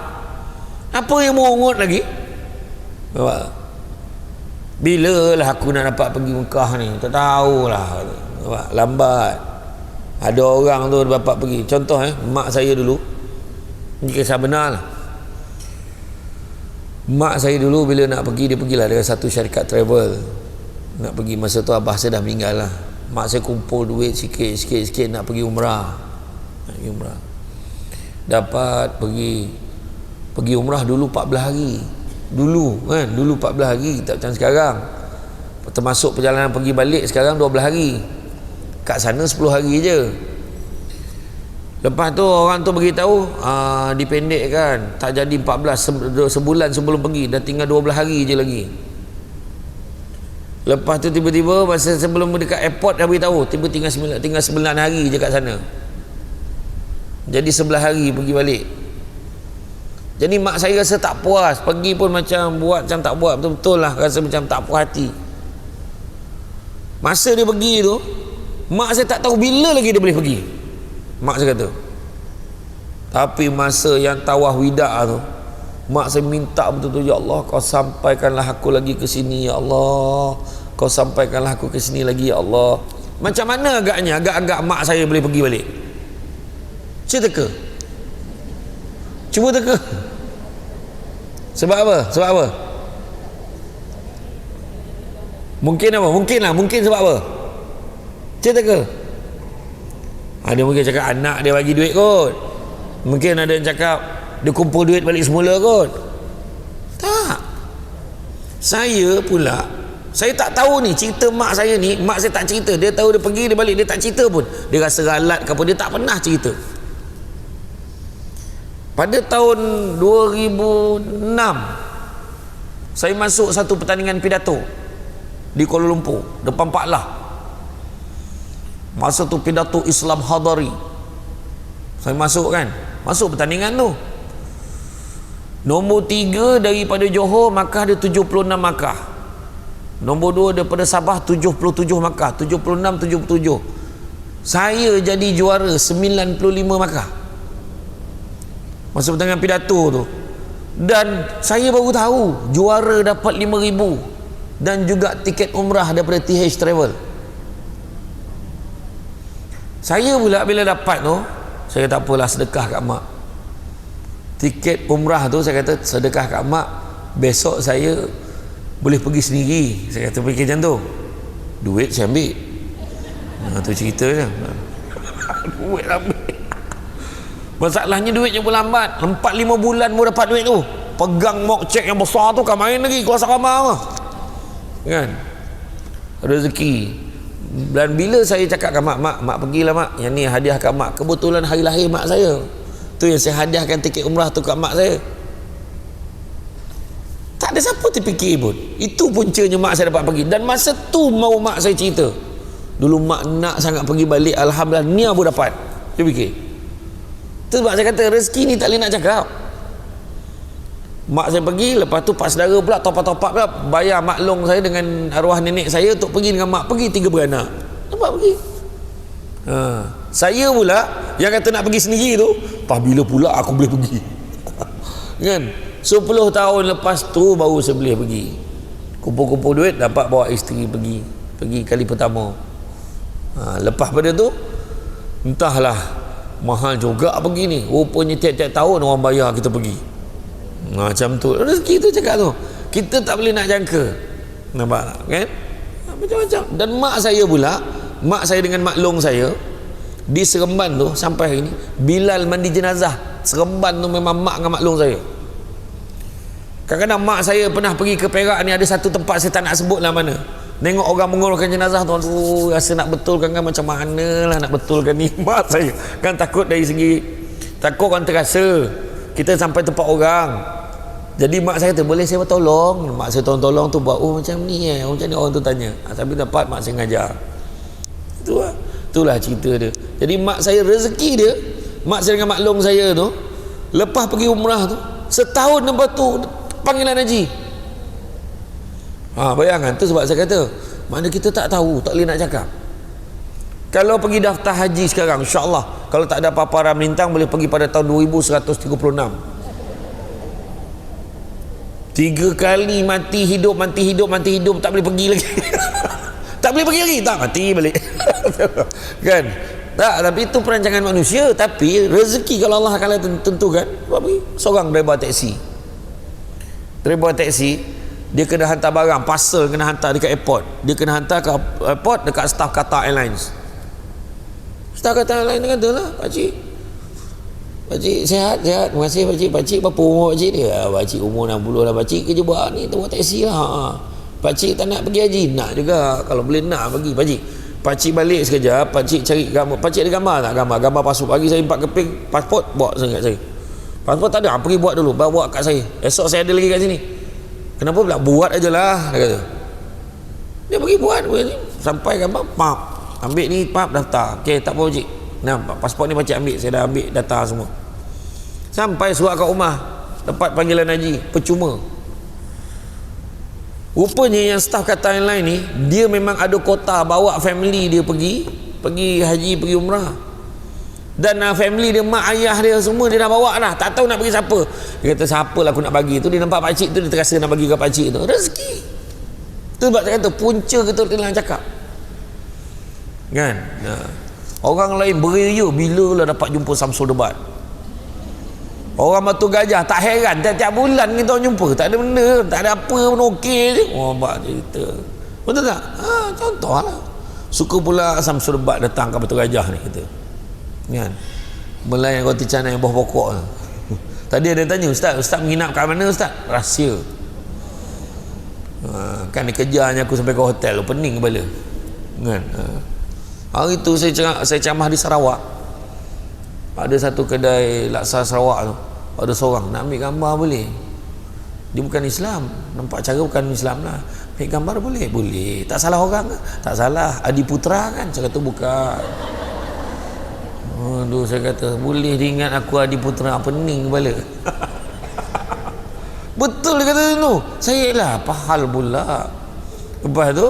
apa yang mongot lagi? Bila lah aku nak dapat pergi Mekah ni? Tak tahulah. Lambat. Ada orang tu dapat pergi. Contoh mak saya dulu, ini kisah benar lah. Mak saya dulu bila nak pergi, dia pergilah dengan satu syarikat travel. Nak pergi, masa tu abah saya dah meninggal lah. Mak saya kumpul duit sikit nak pergi umrah. Dapat pergi umrah dulu 14 hari. Dulu 14 hari, tak macam sekarang. Termasuk perjalanan pergi balik sekarang 12 hari. Kat sana 10 hari je. Lepas tu orang tu beritahu dipendekkan, tak jadi 14, sebulan sebelum pergi, dah tinggal 12 hari je lagi. Lepas tu tiba-tiba masa sebelum dekat airport dah beritahu tinggal 9 hari je kat sana. Jadi 11 hari pergi balik. Jadi mak saya rasa tak puas, pergi pun macam buat macam tak buat, betul-betul lah, rasa macam tak puas hati. Masa dia pergi tu, mak saya tak tahu bila lagi dia boleh pergi. Mak saya kata. Tapi masa yang tawaf wida tu, mak saya minta betul-betul, ya Allah, kau sampaikanlah aku lagi ke sini, ya Allah, kau sampaikanlah aku ke sini lagi, ya Allah. Macam mana agak-agak mak saya boleh pergi balik? Cuba teka. Sebab apa? Mungkin sebab apa? Cuba teka. Ada mungkin cakap anak dia bagi duit kot. Mungkin ada yang cakap dia kumpul duit balik semula kot. Tak. Saya pula, saya tak tahu ni cerita mak saya ni. Mak saya tak cerita. Dia tahu dia pergi, dia balik, dia tak cerita pun. Dia rasa ralat ke apa, dia tak pernah cerita. Pada tahun 2006 saya masuk satu pertandingan pidato di Kuala Lumpur, depan Pak Lah. Masa tu pidato Islam Hadari. Saya masuk pertandingan tu. Nombor 3 daripada Johor, Makkah ada 76 markah. Nombor 2 daripada Sabah 77 markah, 76 77. Saya jadi juara 95 markah. Masa pertandingan pidato tu. Dan saya baru tahu juara dapat 5,000 dan juga tiket umrah daripada TH Travel. Saya pula bila dapat tu, saya kata tak apalah, sedekah kat mak. Tiket umrah tu saya kata sedekah kat mak, besok saya boleh pergi sendiri. Saya kata fikir macam tu. Duit saya ambil. Tu cerita je. Duit ambil. Masalahnya duitnya pun lambat. 4-5 bulan baru dapat duit tu. Pegang mock check yang besar tu, kan main lagi kuasa ramah lah. Kan? Rezeki. Dan bila saya cakap kat mak pergilah mak, yang ni hadiah kat mak. Kebetulan hari lahir mak saya. Tu yang saya hadiahkan tiket umrah tu kat mak saya. Tak ada siapa terfikir pun. Itu puncanya mak saya dapat pergi. Dan masa tu mau mak saya cerita, dulu mak nak sangat pergi balik, alhamdulillah ni aku dapat. Dia fikir. Tu sebab saya kata rezeki ni tak boleh nak cakap. Mak saya pergi, lepas tu pak saudara pula top-up pula bayar maklong saya dengan arwah nenek saya untuk pergi dengan mak, pergi 3 beranak. Nampak pergi. Saya pula yang kata nak pergi sendiri tu, bila pula aku boleh pergi? Kan? 10 tahun lepas tu baru saya boleh pergi. Kumpul-kumpul duit, dapat bawa isteri pergi kali pertama. Lepas pada tu, entahlah, mahal juga pergi ni. Rupanya tiap-tiap tahun orang bayar kita pergi. Macam tu. Rezeki tu cakap tu. Kita tak boleh nak jangka. Nampak tak? Kan? Macam-macam. Dan mak saya pula, mak saya dengan mak long saya, di Seremban tu sampai hari ni, Bilal mandi jenazah Seremban tu memang mak dengan mak long saya. Kadang-kadang mak saya pernah pergi ke Perak ni, ada satu tempat saya tak nak sebut lah mana, tengok orang menguruskan jenazah tu, aduh, rasa nak betulkan kan, macam mana lah nak betulkan ni. Mak saya kan takut dari segi, takut orang terasa kita sampai tempat orang. Jadi mak saya tu, boleh saya tolong? Mak saya tolong tu buat, oh macam ni macam ni orang tu tanya. Tapi dapat mak saya ngajar. Itulah cerita dia. Jadi mak saya, rezeki dia, mak saya dengan mak long saya tu, lepas pergi umrah tu, setahun lepas tu panggilan haji. Bayangkan tu, sebab saya kata, mana kita tak tahu, tak boleh nak cakap. Kalau pergi daftar haji sekarang, insya-Allah kalau tak ada apa-apa melintang, boleh pergi pada tahun 2136. 3 kali mati hidup, tak boleh pergi lagi. Tak boleh pergi lagi, tak, mati balik. Kan? Tak, tapi itu perancangan manusia. Tapi rezeki kalau Allah akan tentukan, seorang driver taksi, dia kena hantar barang, parcel kena hantar dekat airport, dia kena hantar ke airport dekat staff Qatar Airlines. Staff Qatar Airlines kata lah, pakcik sihat, terima kasih pakcik berapa umur pakcik dia? Pakcik umur 60 lah, pakcik kerja buat ni, buat taksi lah. Pakcik tak nak pergi haji? Nak juga, kalau boleh nak pergi pakcik balik sekejap, pakcik cari gambar. Pakcik ada gambar tak? Gambar pasport, bagi saya 4 keping pasport, bawa kat saya. Pasport tak ada, pergi buat dulu, bawa kat saya, esok saya ada lagi kat sini. Kenapa pula? Buat aje lah, dia kata. Dia pergi buat sampai gambar, ambil ni, daftar. Okey, tak apa pakcik, pasport ni pakcik ambil, saya dah ambil data semua. Sampai surat kat rumah, dapat panggilan haji percuma. Rupanya yang staf Qatar Airlines ni, dia memang ada kota bawa family dia pergi haji, pergi umrah. Dan family dia, mak ayah dia semua dia dah bawa dah, tak tahu nak bagi siapa. Dia kata, siapalah aku nak bagi tu. Dia nampak pakcik tu, dia terasa nak bagi ke pakcik tu. Rezeki tu, sebab saya kata punca kita dalam cakap kan. Orang lain beria bila lah dapat jumpa Samsul Debat. Orang Batu Gajah tak heran, tiap-tiap bulan kita orang jumpa, tak ada benda, tak ada apa pun, okey je. Bak cerita, betul tak? Contoh lah. Suka pula Samsul Debat datang ke Batu Gajah ni, kita kan, melayan roti canai buah pokok. Tadi ada tanya, Ustaz menginap kat mana Ustaz? Rahsia. Kan dia kejarnya aku sampai ke hotel, pening kepala kan. Hari tu saya ceramah di Sarawak, ada satu kedai laksa Sarawak tu, ada seorang nak ambil gambar boleh. Dia bukan Islam, nampak cara bukan Islam lah. Ambil gambar boleh. Tak salah orang ke? Tak salah, Adiputra kan? Saya kata bukan. Aduh, saya kata boleh diingat aku Adiputra, pening kepala. Betul dia kata tu. Saya lah, apa hal pula. Lepas tu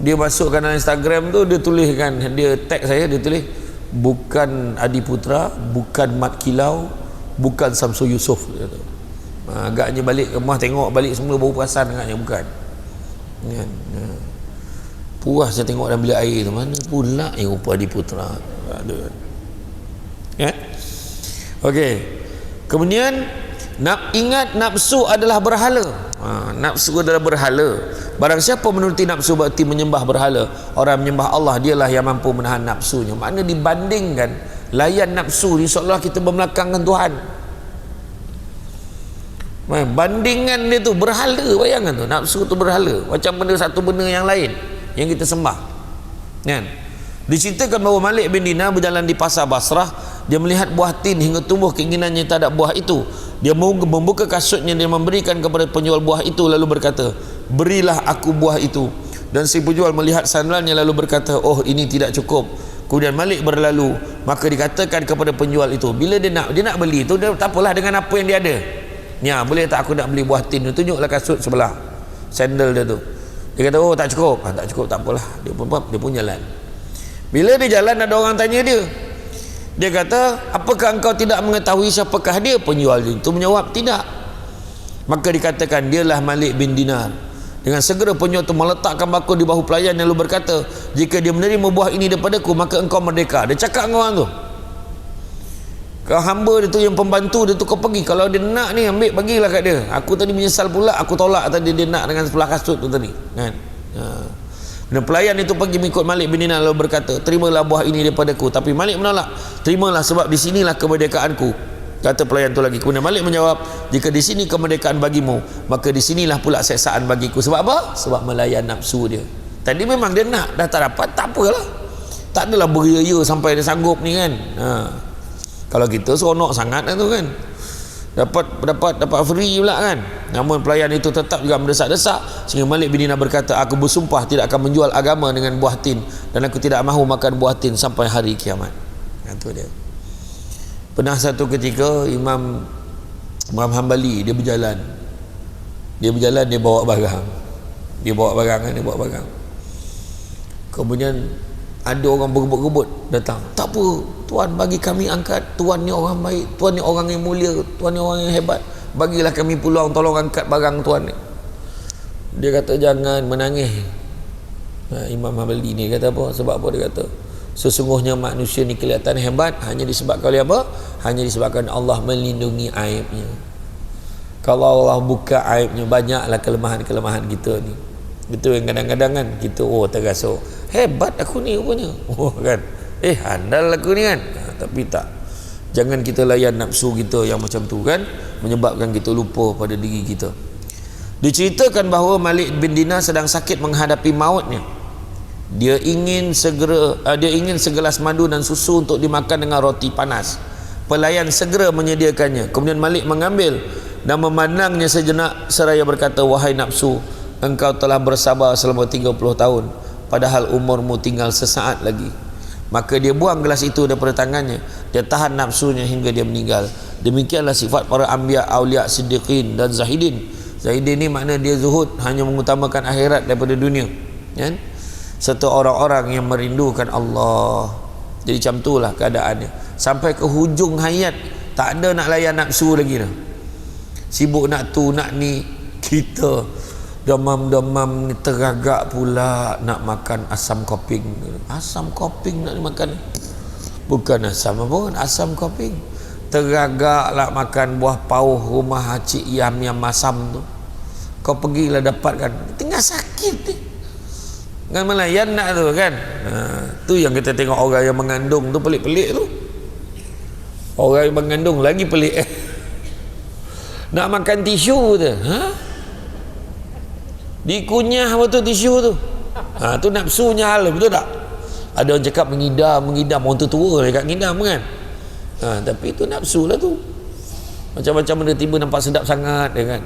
dia masukkan dalam Instagram tu, dia tuliskan, dia tag saya, dia tulis bukan Adiputra, bukan Mat Kilau, bukan Samsul Yusof. Agaknya balik ke rumah tengok balik semula, baru perasan agaknya bukan. Puas saya tengok dalam bilik air tu, mana pula yang rupa Adiputra. Okey. Kemudian ingat nafsu adalah berhala. Nafsu adalah berhala. Barang siapa menuruti nafsu berarti menyembah berhala. Orang menyembah Allah, dialah yang mampu menahan nafsunya. Makna dibandingkan layan nafsu ni, seolah kita berbelakangkan Tuhan. Bandingan dia tu berhala. Bayangkan tu, nafsu tu berhala, macam benda satu benda yang lain yang kita sembah kan. Diceritakan bahawa Malik bin Dinar berjalan di pasar Basrah. Dia melihat buah tin hingga tumbuh keinginannya terhadap buah itu. Dia membuka kasutnya dan memberikan kepada penjual buah itu, lalu berkata, berilah aku buah itu. Dan si penjual melihat sandalnya lalu berkata, oh ini tidak cukup. Kemudian Malik berlalu, maka dikatakan kepada penjual itu, bila dia nak beli itu, dia tak apalah dengan apa yang dia ada. Ya, boleh tak aku nak beli buah tin? Tunjuklah kasut sebelah sandal dia tu. Dia kata, oh tak cukup. Tak cukup, tak apalah. Dia pun jalan. Bila dia jalan, ada orang tanya dia. Dia kata, apakah engkau tidak mengetahui siapakah dia? Penjual itu menjawab, tidak. Maka dikatakan, dialah Malik bin Dinar. Dengan segera penjual itu meletakkan bakul di bahu pelayan yang lalu berkata, jika dia menerima buah ini daripadaku, maka engkau merdeka. Dia cakap dengan orang tu, kau hamba dia tu, yang pembantu dia tu, kau pergi. Kalau dia nak ni, ambil, bagilah kat dia. Aku tadi menyesal pula, aku tolak tadi dia nak dengan sebelah kasut tu tadi, kan? Dan pelayan itu pergi mengikut Malik bin Dinar lalu berkata, terimalah buah ini daripadaku. Tapi Malik menolak, terimalah sebab di sinilah kemerdekaanku. Kata pelayan itu lagi. Kemudian Malik menjawab, jika di sini kemerdekaan bagimu, maka di sinilah pula seksaan bagiku. Sebab apa? Sebab melayan nafsu dia. Tadi memang dia nak, dah tak dapat, tak apalah. Tak adalah beria-ia sampai dia sanggup ni, kan? Kalau kita seronok sangat lah tu, kan? Dapat free pula, kan? Namun pelayan itu tetap juga mendesak-desak, sehingga Malik bin Dinar berkata, aku bersumpah tidak akan menjual agama dengan buah tin, dan aku tidak mahu makan buah tin sampai hari kiamat. Itu dia. Pernah satu ketika Imam Hambali dia berjalan, dia bawa barang. Kemudian ada orang berebut-rebut datang. Tak apa, Tuan bagi kami angkat. Tuan ni orang baik, Tuan ni orang yang mulia, Tuan ni orang yang hebat. Bagilah kami peluang, tolong angkat barang Tuan ni. Dia kata jangan menangis. Imam Hambali ni kata apa? Sebab apa dia kata? Sesungguhnya manusia ni kelihatan hebat hanya disebabkan oleh apa? Hanya disebabkan Allah melindungi aibnya. Kalau Allah buka aibnya, banyaklah kelemahan-kelemahan kita ni. Itu yang kadang-kadang kan kita terasa hebat aku ni rupanya, kan, handal aku ni, kan. Tapi tak, jangan kita layan nafsu kita yang macam tu, kan, menyebabkan kita lupa pada diri kita. Diceritakan bahawa Malik bin Dinar sedang sakit menghadapi mautnya. Dia ingin segelas madu dan susu untuk dimakan dengan roti panas. Pelayan segera menyediakannya. Kemudian Malik mengambil dan memandangnya sejenak seraya berkata, wahai nafsu, engkau telah bersabar selama 30 tahun, padahal umurmu tinggal sesaat lagi. Maka dia buang gelas itu daripada tangannya. Dia tahan nafsunya hingga dia meninggal. Demikianlah sifat para anbiya, aulia, siddiqin dan zahidin. Zahidin ni makna dia zuhud, hanya mengutamakan akhirat daripada dunia, kan? Serta orang-orang yang merindukan Allah. Jadi macam itulah keadaannya. Sampai ke hujung hayat, tak ada nak layan nafsu lagi dah. Sibuk nak tu, nak ni. Kita demam-demam ni, teragak pula nak makan asam koping. Asam koping nak dimakan, bukan asam apa, asam koping. Teragak nak makan buah pauh rumah Cik Yam yang masam tu. Kau pergilah dapatkan, tinggal sakit ni, kan, melayan nak tu, kan. Tu yang kita tengok orang yang mengandung tu pelik-pelik tu. Orang yang mengandung lagi pelik. Nak makan tisu tu, dikunyah betul tisu tu. Tu nafsunya hal, betul tak? Ada orang cakap mengidam orang tu tua dekat ngidam, kan. Tapi itu nafsu lah tu. Macam-macam benda tiba nampak sedap sangat, kan.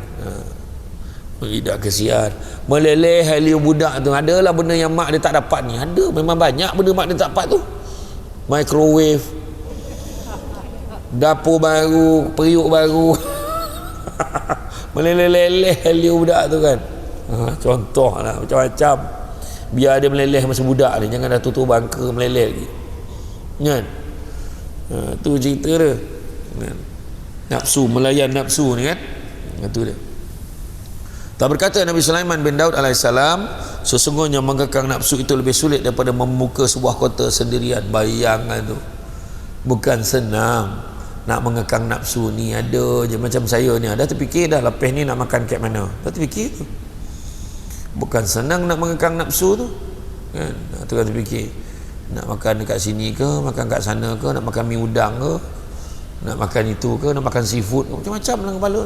Mengidam, kesian. Meleleh haliu budak tu. Adalah benda yang mak dia tak dapat ni. Ada, memang banyak benda mak dia tak dapat tu. Microwave, dapur baru, periuk baru. Meleleh-leleh haliu budak tu, kan. Contoh lah, macam-macam. Biar dia meleleh masa budak ni, jangan dah tutup bangka meleleh lagi, kan. Tu cerita dia, kan? Nafsu, melayan nafsu ni, kan. Itu dia. Tak berkata Nabi Sulaiman bin Daud alaihissalam, sesungguhnya mengekang nafsu itu lebih sulit daripada membuka sebuah kota sendirian. Bayangan tu, bukan senang nak mengekang nafsu ni. Ada je macam saya ni, ada terfikir dah lepas ni nak makan kat mana, dah terfikir tu. Bukan senang nak mengekang nafsu tu, kan. Tu kan terfikir, nak makan dekat sini ke, makan kat sana ke, nak makan mi udang ke, nak makan itu ke, nak makan seafood ke, macam-macam dalam kepala,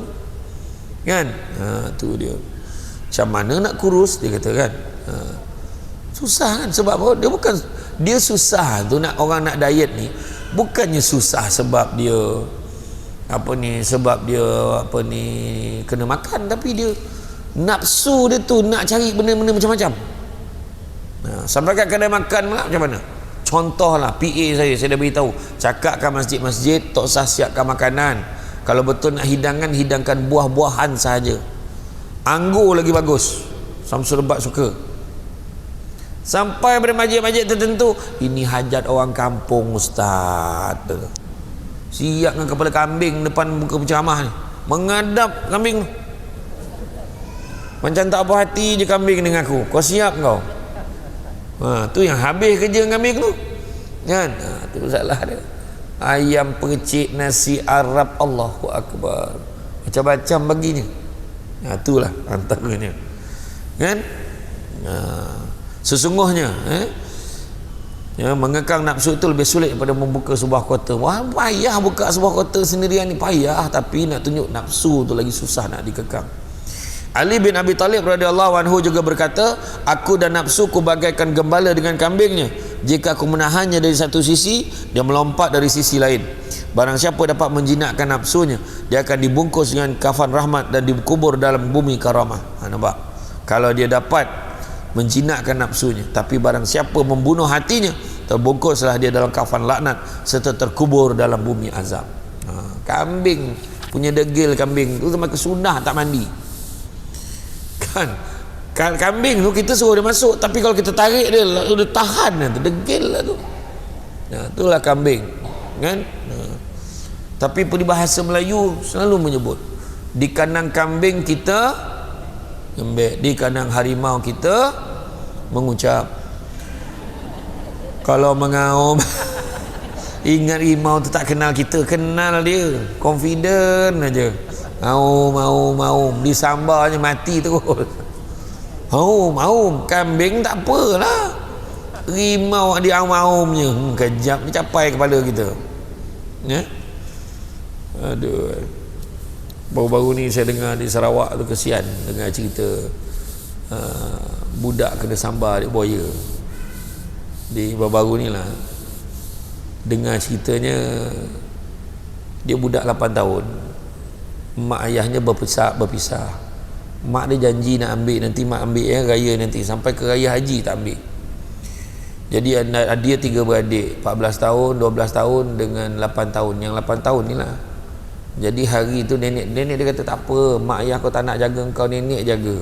kan. Tu dia, macam mana nak kurus, dia kata, kan. Susah, kan. Sebab apa? Dia susah tu, nak orang nak diet ni bukannya susah sebab dia kena makan, tapi dia nafsu dia tu nak cari benda-benda macam-macam. Sampai kat kedai makan pula macam mana? Contohlah PA saya dah beritahu, cakapkan masjid-masjid tak usah siapkan makanan. Kalau betul nak hidangan, hidangkan buah-buahan sahaja. Anggur lagi bagus, Samsul Lebat suka. Sampai pada masjid-masjid tertentu, ini hajat orang kampung ustaz. Siap dengan kepala kambing depan muka penceramah ni, menghadap kambing. Macam tak apa hati je kambing dengan aku. Kau siap kau? Tu yang habis kerja dengan kambing tu kan. Tu salah dia. Ayam percik nasi Arab, Allahu Akbar, macam-macam baginya. Itulah antaranya kan. Sesungguhnya mengekang nafsu itu lebih sulit daripada membuka sebuah kota. Wah, payah buka sebuah kota sendirian ni, payah, tapi nak tunjuk nafsu tu lagi susah nak dikekang. Ali bin Abi Talib radhiyallahu anhu juga berkata, aku dan nafsuku bagaikan gembala dengan kambingnya. Jika aku menahannya dari satu sisi, dia melompat dari sisi lain. Barang siapa dapat menjinakkan nafsunya, dia akan dibungkus dengan kafan rahmat dan dikubur dalam bumi karamah. Nampak? Kalau dia dapat menjinakkan nafsunya, tapi barang siapa membunuh hatinya, terbungkuslah dia dalam kafan laknat serta terkubur dalam bumi azab. Kambing punya degil, kambing tu sampai ke sunnah tak mandi kan. Kambing tu kita suruh dia masuk, tapi kalau kita tarik dia tahan tu, degil lah tu. Itulah kambing kan. Tapi peribahasa Melayu selalu menyebut, di kandang kambing kita ngembek, di kandang harimau kita mengucap. Kalau mengaum ingat harimau tu tak kenal kita, kenal dia, confident aja. Maum disambarnya mati terus. Maum kambing tak apalah, rimau dia maumnya kejap dia capai kepala kita ya. Aduh, baru-baru ni saya dengar di Sarawak tu, kesian dengar cerita budak kena sambar di buaya. Di baru-baru ni lah dengar ceritanya, dia budak 8 tahun, mak ayahnya berpisah. Mak dia janji nak ambil, nanti mak ambil raya nanti, sampai ke raya haji tak ambil. Jadi dia 3 beradik, 14 tahun, 12 tahun dengan 8 tahun. Yang 8 tahun ni lah. Jadi hari tu nenek dia kata, tak apa, mak ayah kau tak nak jaga kau, nenek jaga.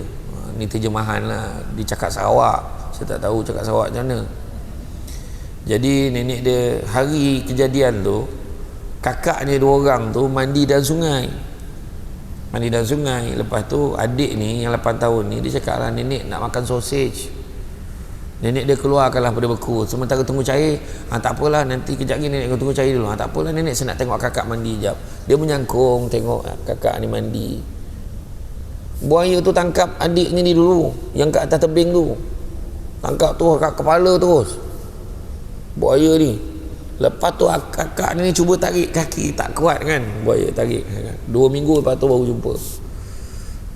Ni terjemahan lah, dia cakap Sarawak, saya tak tahu cakap Sarawak macam mana. Jadi nenek dia hari kejadian tu, kakaknya 2 orang tu mandi dalam sungai. Lepas tu adik ni yang 8 tahun ni, dia cakap lah, nenek nak makan sausage. Nenek dia keluarkanlah pada beku, sementara tunggu cair. Tak apalah, nanti kejap lagi nenek tunggu cair dulu. Tak apalah nenek, saya nak tengok kakak mandi jap. Dia menyangkung tengok kakak ni mandi. Buaya tu tangkap adiknya ni dulu, yang kat atas tebing tu, tangkap tu kat kepala terus buaya ni. Lepas tu kakak ni cuba tarik kaki, tak kuat kan, buaya tarik 2 minggu lepas tu baru jumpa.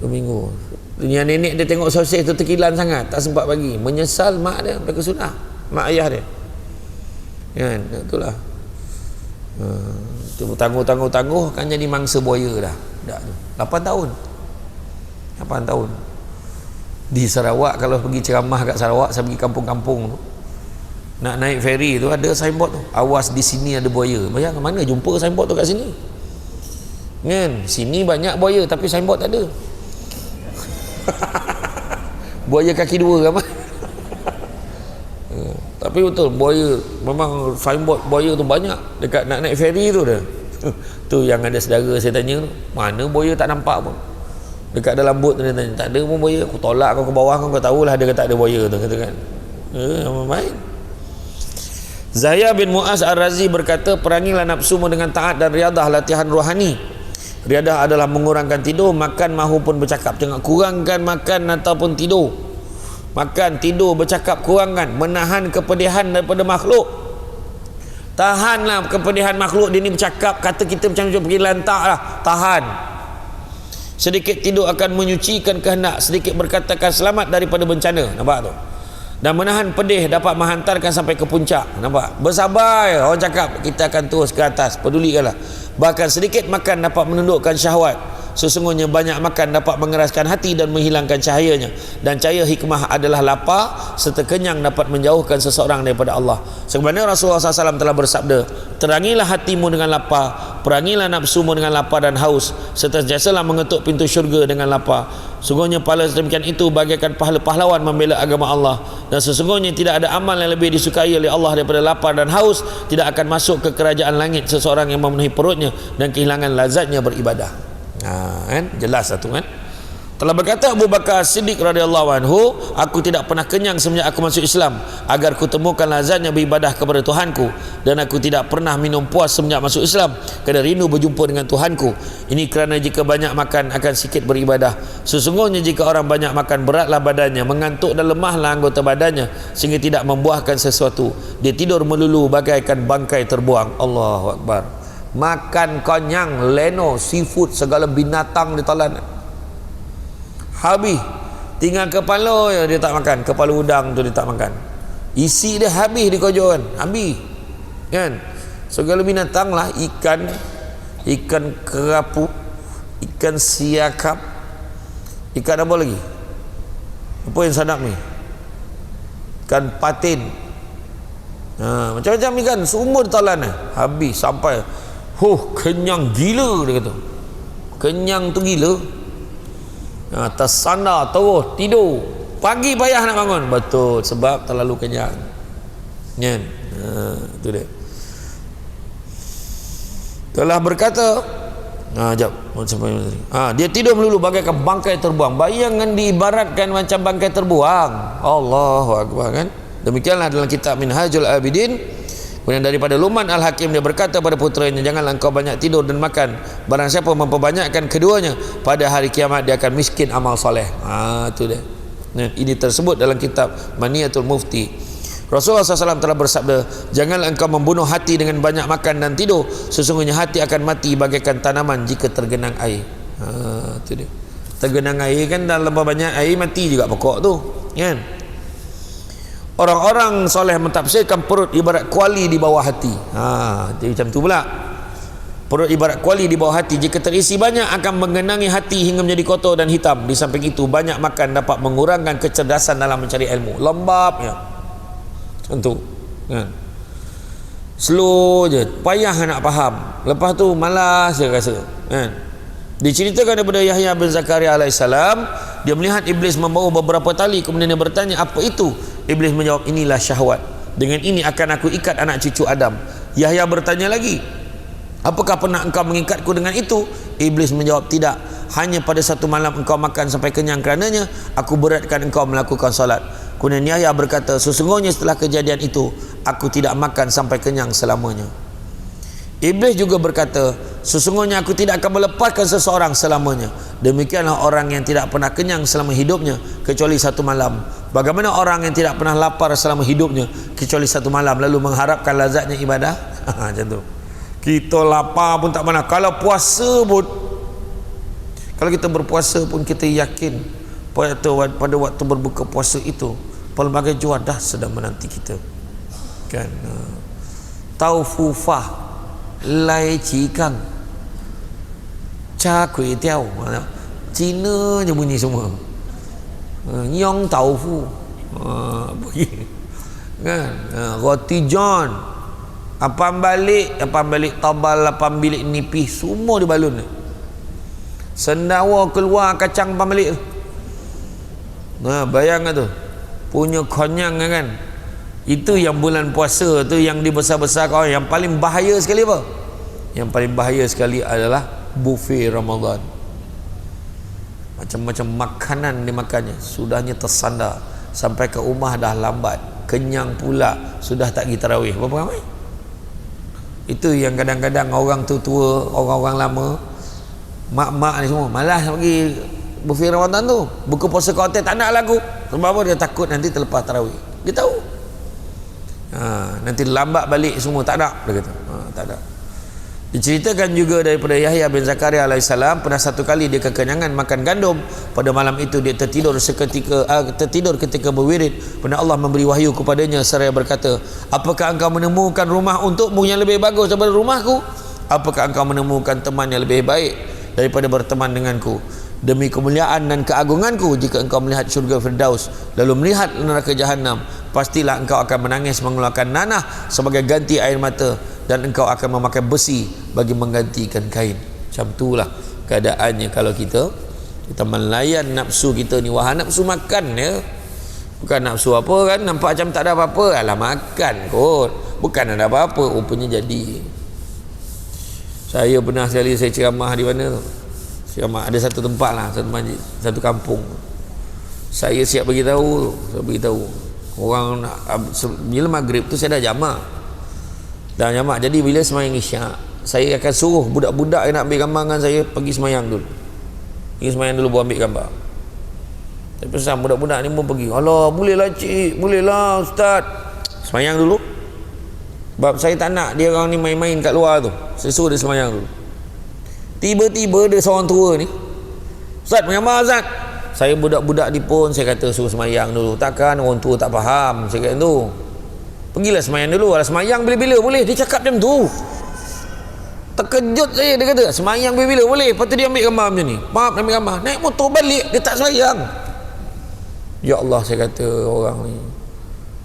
2 minggu yang nenek dia tengok sosial tu terkilan sangat, tak sempat bagi, menyesal mak dia sampai ke sunah, mak ayah dia kan. Itulah tangguh kan jadi mangsa buaya dah 8 tahun di Sarawak. Kalau pergi ceramah kat Sarawak, saya pergi kampung-kampung tu, nak naik feri tu ada signboard tu, awas di sini ada buaya. Bayang mana jumpa signboard tu kat sini kan. Sini banyak buaya tapi signboard tak ada. Buaya kaki 2 ramai. Tapi betul, buaya memang signboard buaya tu banyak dekat nak naik feri tu dah. Tu yang ada saudara saya tanya, mana buaya tak nampak pun dekat dalam bot tu. Dia tanya, tak ada pun buaya. Aku tolak kau ke bawah, kau tahulah dia kata ada buaya tu, kata kan. Main. Zahya bin Mu'az Ar-Razi berkata, perangilah nafsumu dengan taat dan riadah, latihan rohani. Riadah adalah mengurangkan tidur, makan maupun bercakap. Jangan kurangkan makan ataupun tidur. Makan, tidur, bercakap kurangkan. Menahan kepedihan daripada makhluk. Tahanlah kepedihan makhluk. Dia ni bercakap, kata kita macam pergi lantak lah, tahan. Sedikit tidur akan menyucikan kehendak, sedikit berkatakan selamat daripada bencana. Nampak tu? Dan menahan pedih dapat menghantarkan sampai ke puncak. Nampak? Bersabar, orang cakap, kita akan terus ke atas, pedulikanlah. Bahkan sedikit makan dapat menundukkan syahwat. Sesungguhnya banyak makan dapat mengeraskan hati dan menghilangkan cahayanya. Dan cahaya hikmah adalah lapar serta kenyang dapat menjauhkan seseorang daripada Allah. Sebagaimana Rasulullah SAW telah bersabda, terangilah hatimu dengan lapar, perangilah nafsumu dengan lapar dan haus, serta sentiasalah mengetuk pintu syurga dengan lapar. Sungguhnya pahala sedemikian itu bagaikan pahala pahlawan membela agama Allah, dan sesungguhnya tidak ada amal yang lebih disukai oleh Allah daripada lapar dan haus. Tidak akan masuk ke kerajaan langit seseorang yang memenuhi perutnya dan kehilangan lazatnya beribadah. Kan? Jelas satu kan? Telah berkata Abu Bakar Siddiq radhiyallahu anhu, aku tidak pernah kenyang semenjak aku masuk Islam, agar ku temukan lazatnya beribadah kepada Tuhanku, dan aku tidak pernah minum puas semenjak masuk Islam, kerana rindu berjumpa dengan Tuhanku. Ini kerana jika banyak makan akan sikit beribadah. Sesungguhnya jika orang banyak makan, beratlah badannya, mengantuk dan lemahlah anggota badannya, sehingga tidak membuahkan sesuatu. Dia tidur melulu bagaikan bangkai terbuang. Allahu Akbar. Makan konyang, leno, seafood, segala binatang ditelan, habis. Tinggal kepala yang dia tak makan, kepala udang tu dia tak makan, isi dia habis di kojo kan, habis kan. Segala binatang lah, ikan kerapu, ikan siakap, ikan apa lagi, apa yang sadap ni, ikan patin, macam-macam ikan semua ditelan habis sampai kenyang gila. Dia kata kenyang tu gila, tersandar terus tidur, pagi payah nak bangun. Betul, sebab terlalu kenyang kan. Itu dia. Telah berkata dia tidur melulu bagaikan bangkai terbuang. Bayangkan diibaratkan macam bangkai terbuang. Allahu Akbar kan. Demikianlah dalam kitab Minhajul Abidin. Kemudian daripada Luqman Al-Hakim, dia berkata pada puteranya, janganlah engkau banyak tidur dan makan. Barang siapa memperbanyakkan keduanya, pada hari kiamat dia akan miskin amal soleh. Itu dia. Ini tersebut dalam kitab Maniatul Mufti. Rasulullah SAW telah bersabda, janganlah engkau membunuh hati dengan banyak makan dan tidur. Sesungguhnya hati akan mati bagaikan tanaman jika tergenang air. Itu dia. Tergenang air kan, dalam banyak air mati juga pokok tu kan. Orang-orang soleh mentafsirkan perut ibarat kuali di bawah hati. Jadi macam tu pula. Perut ibarat kuali di bawah hati, jika terisi banyak akan menggenangi hati hingga menjadi kotor dan hitam. Di samping itu, banyak makan dapat mengurangkan kecerdasan dalam mencari ilmu. Lembabnya macam tu kan. Slow je, payah nak faham, lepas tu malas je rasa kan. Diceritakan daripada Yahya bin Zakaria alaihissalam, dia melihat iblis membawa beberapa tali, kemudian dia bertanya, apa itu? Iblis menjawab, inilah syahwat, dengan ini akan aku ikat anak cucu Adam. Yahya bertanya lagi, apakah pernah engkau mengikatku dengan itu? Iblis menjawab, tidak, hanya pada satu malam engkau makan sampai kenyang, kerananya aku beratkan engkau melakukan salat. Kemudian Yahya berkata, sesungguhnya setelah kejadian itu aku tidak makan sampai kenyang selamanya. Iblis juga berkata, sesungguhnya aku tidak akan melepaskan seseorang selamanya. Demikianlah orang yang tidak pernah kenyang selama hidupnya kecuali satu malam. Bagaimana orang yang tidak pernah lapar selama hidupnya kecuali satu malam, lalu mengharapkan lazatnya ibadah? Macam tu. Kita lapar pun tak pernah. Kalau puasa pun, kalau kita berpuasa pun, kita yakin pada waktu berbuka puasa itu pelbagai juadah sedang menanti kita kan. Taufufah, lai cikang, cha kuih tiao, Cina je bunyi semua. Nyong taufu, kan, roti john, apam balik tabal, apam bilik nipis, semua di balun. Sendawa keluar kacang apam balik. Bayangkan tu, punya konyang kan. Itu yang bulan puasa tu yang dibesar-besarkan. Yang paling bahaya sekali apa? Yang paling bahaya sekali adalah buffet Ramadan. Macam-macam makanan dimakannya, sudahnya tersandar sampai ke rumah dah lambat, kenyang pula, sudah tak pergi tarawih. Berapa ramai? Itu yang kadang-kadang orang tua-tua, orang-orang lama, mak-mak ni semua malas nak pergi buffet Ramadan tu. Buka puasa ke hotel tak nak lagu. Sebab apa? Dia takut nanti terlepas tarawih. Dia tahu nanti lambat balik semua, tak ada, dia kata. Tak ada. Diceritakan juga daripada Yahya bin Zakaria alaihissalam, pernah satu kali dia kekenyangan makan gandum. Pada malam itu dia tertidur ketika berwirid. Pernah Allah memberi wahyu kepadanya seraya berkata, apakah engkau menemukan rumah untukmu yang lebih bagus daripada rumahku? Apakah engkau menemukan teman yang lebih baik daripada berteman denganku? Demi kemuliaan dan keagunganku, jika engkau melihat syurga Firdaus lalu melihat neraka Jahannam, pastilah engkau akan menangis mengeluarkan nanah sebagai ganti air mata. dan engkau akan memakai besi bagi menggantikan kain. Macam itulah keadaannya kalau kita melayan nafsu kita ni. Wah, nafsu makan ya, bukan nafsu apa kan, nampak macam tak ada apa-apa, alah makan kot, bukan ada apa-apa, rupanya jadi. Saya pernah sekali saya ceramah di mana tu, ceramah ada satu tempat lah, satu masjid, satu kampung. Saya siap beritahu orang nak, bila maghrib tu saya dah jamak. Jadi bila sembahyang isyak, saya akan suruh budak-budak yang nak ambil gambar dengan saya pergi sembahyang dulu. Baru ambil gambar. Saya pesan budak-budak ni pun pergi. Alah, bolehlah cik, bolehlah ustaz, sembahyang dulu. Sebab saya tak nak dia orang ni main-main kat luar tu. Saya suruh dia sembahyang dulu. Tiba-tiba ada seorang tua ni, Ustaz, bergambar Ustaz. Saya budak-budak ni pun saya kata suruh sembahyang dulu. Takkan orang tua tak faham saya kata tu. Pergilah sembahyang dulu. Alah, sembahyang bila-bila boleh. Dia cakap macam tu. Terkejut saya, dia kata sembahyang bila-bila boleh. Lepas tu dia ambil gambar macam ni. Maaf, ambil gambar. Naik motor balik, dia tak sembahyang. Ya Allah, saya kata orang ni,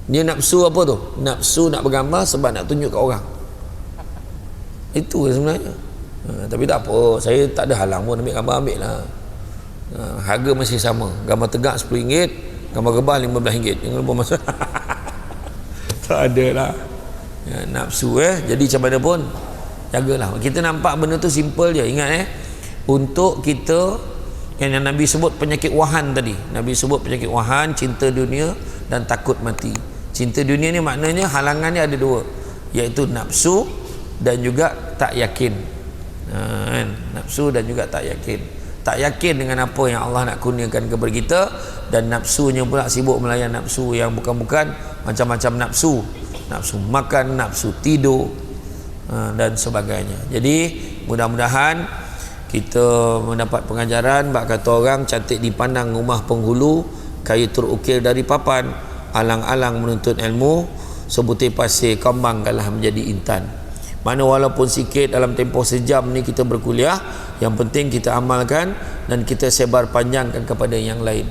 dia nafsu apa tu? Nafsu nak bergambar sebab nak tunjuk kat orang. Itu sebenarnya. Tapi tak apa, saya tak ada halang pun ambil gambar, ambil lah. Harga masih sama. Gambar tegak RM10, gambar gebal RM15. Jangan lupa masuk. Tak ada lah. Nafsu jadi macam mana pun jagalah. Kita nampak benda tu simple je. Ingat untuk kita yang Nabi sebut penyakit wahan tadi. Nabi sebut penyakit wahan, cinta dunia dan takut mati. Cinta dunia ni maknanya halangannya ada dua, iaitu nafsu dan juga tak yakin. Nafsu dan juga tak yakin. Tak yakin dengan apa yang Allah nak kurniakan kepada kita, dan nafsunya pula sibuk melayan nafsu yang bukan-bukan, macam-macam nafsu. Nafsu makan, nafsu tidur, dan sebagainya. Jadi mudah-mudahan kita mendapat pengajaran. Bak kata orang, cantik dipandang rumah penghulu, kayu terukir dari papan, alang-alang menuntut ilmu, sebutir pasir kembangkanlah menjadi intan. Mana walaupun sikit dalam tempoh sejam ni kita berkuliah, yang penting kita amalkan dan kita sebar panjangkan kepada yang lain.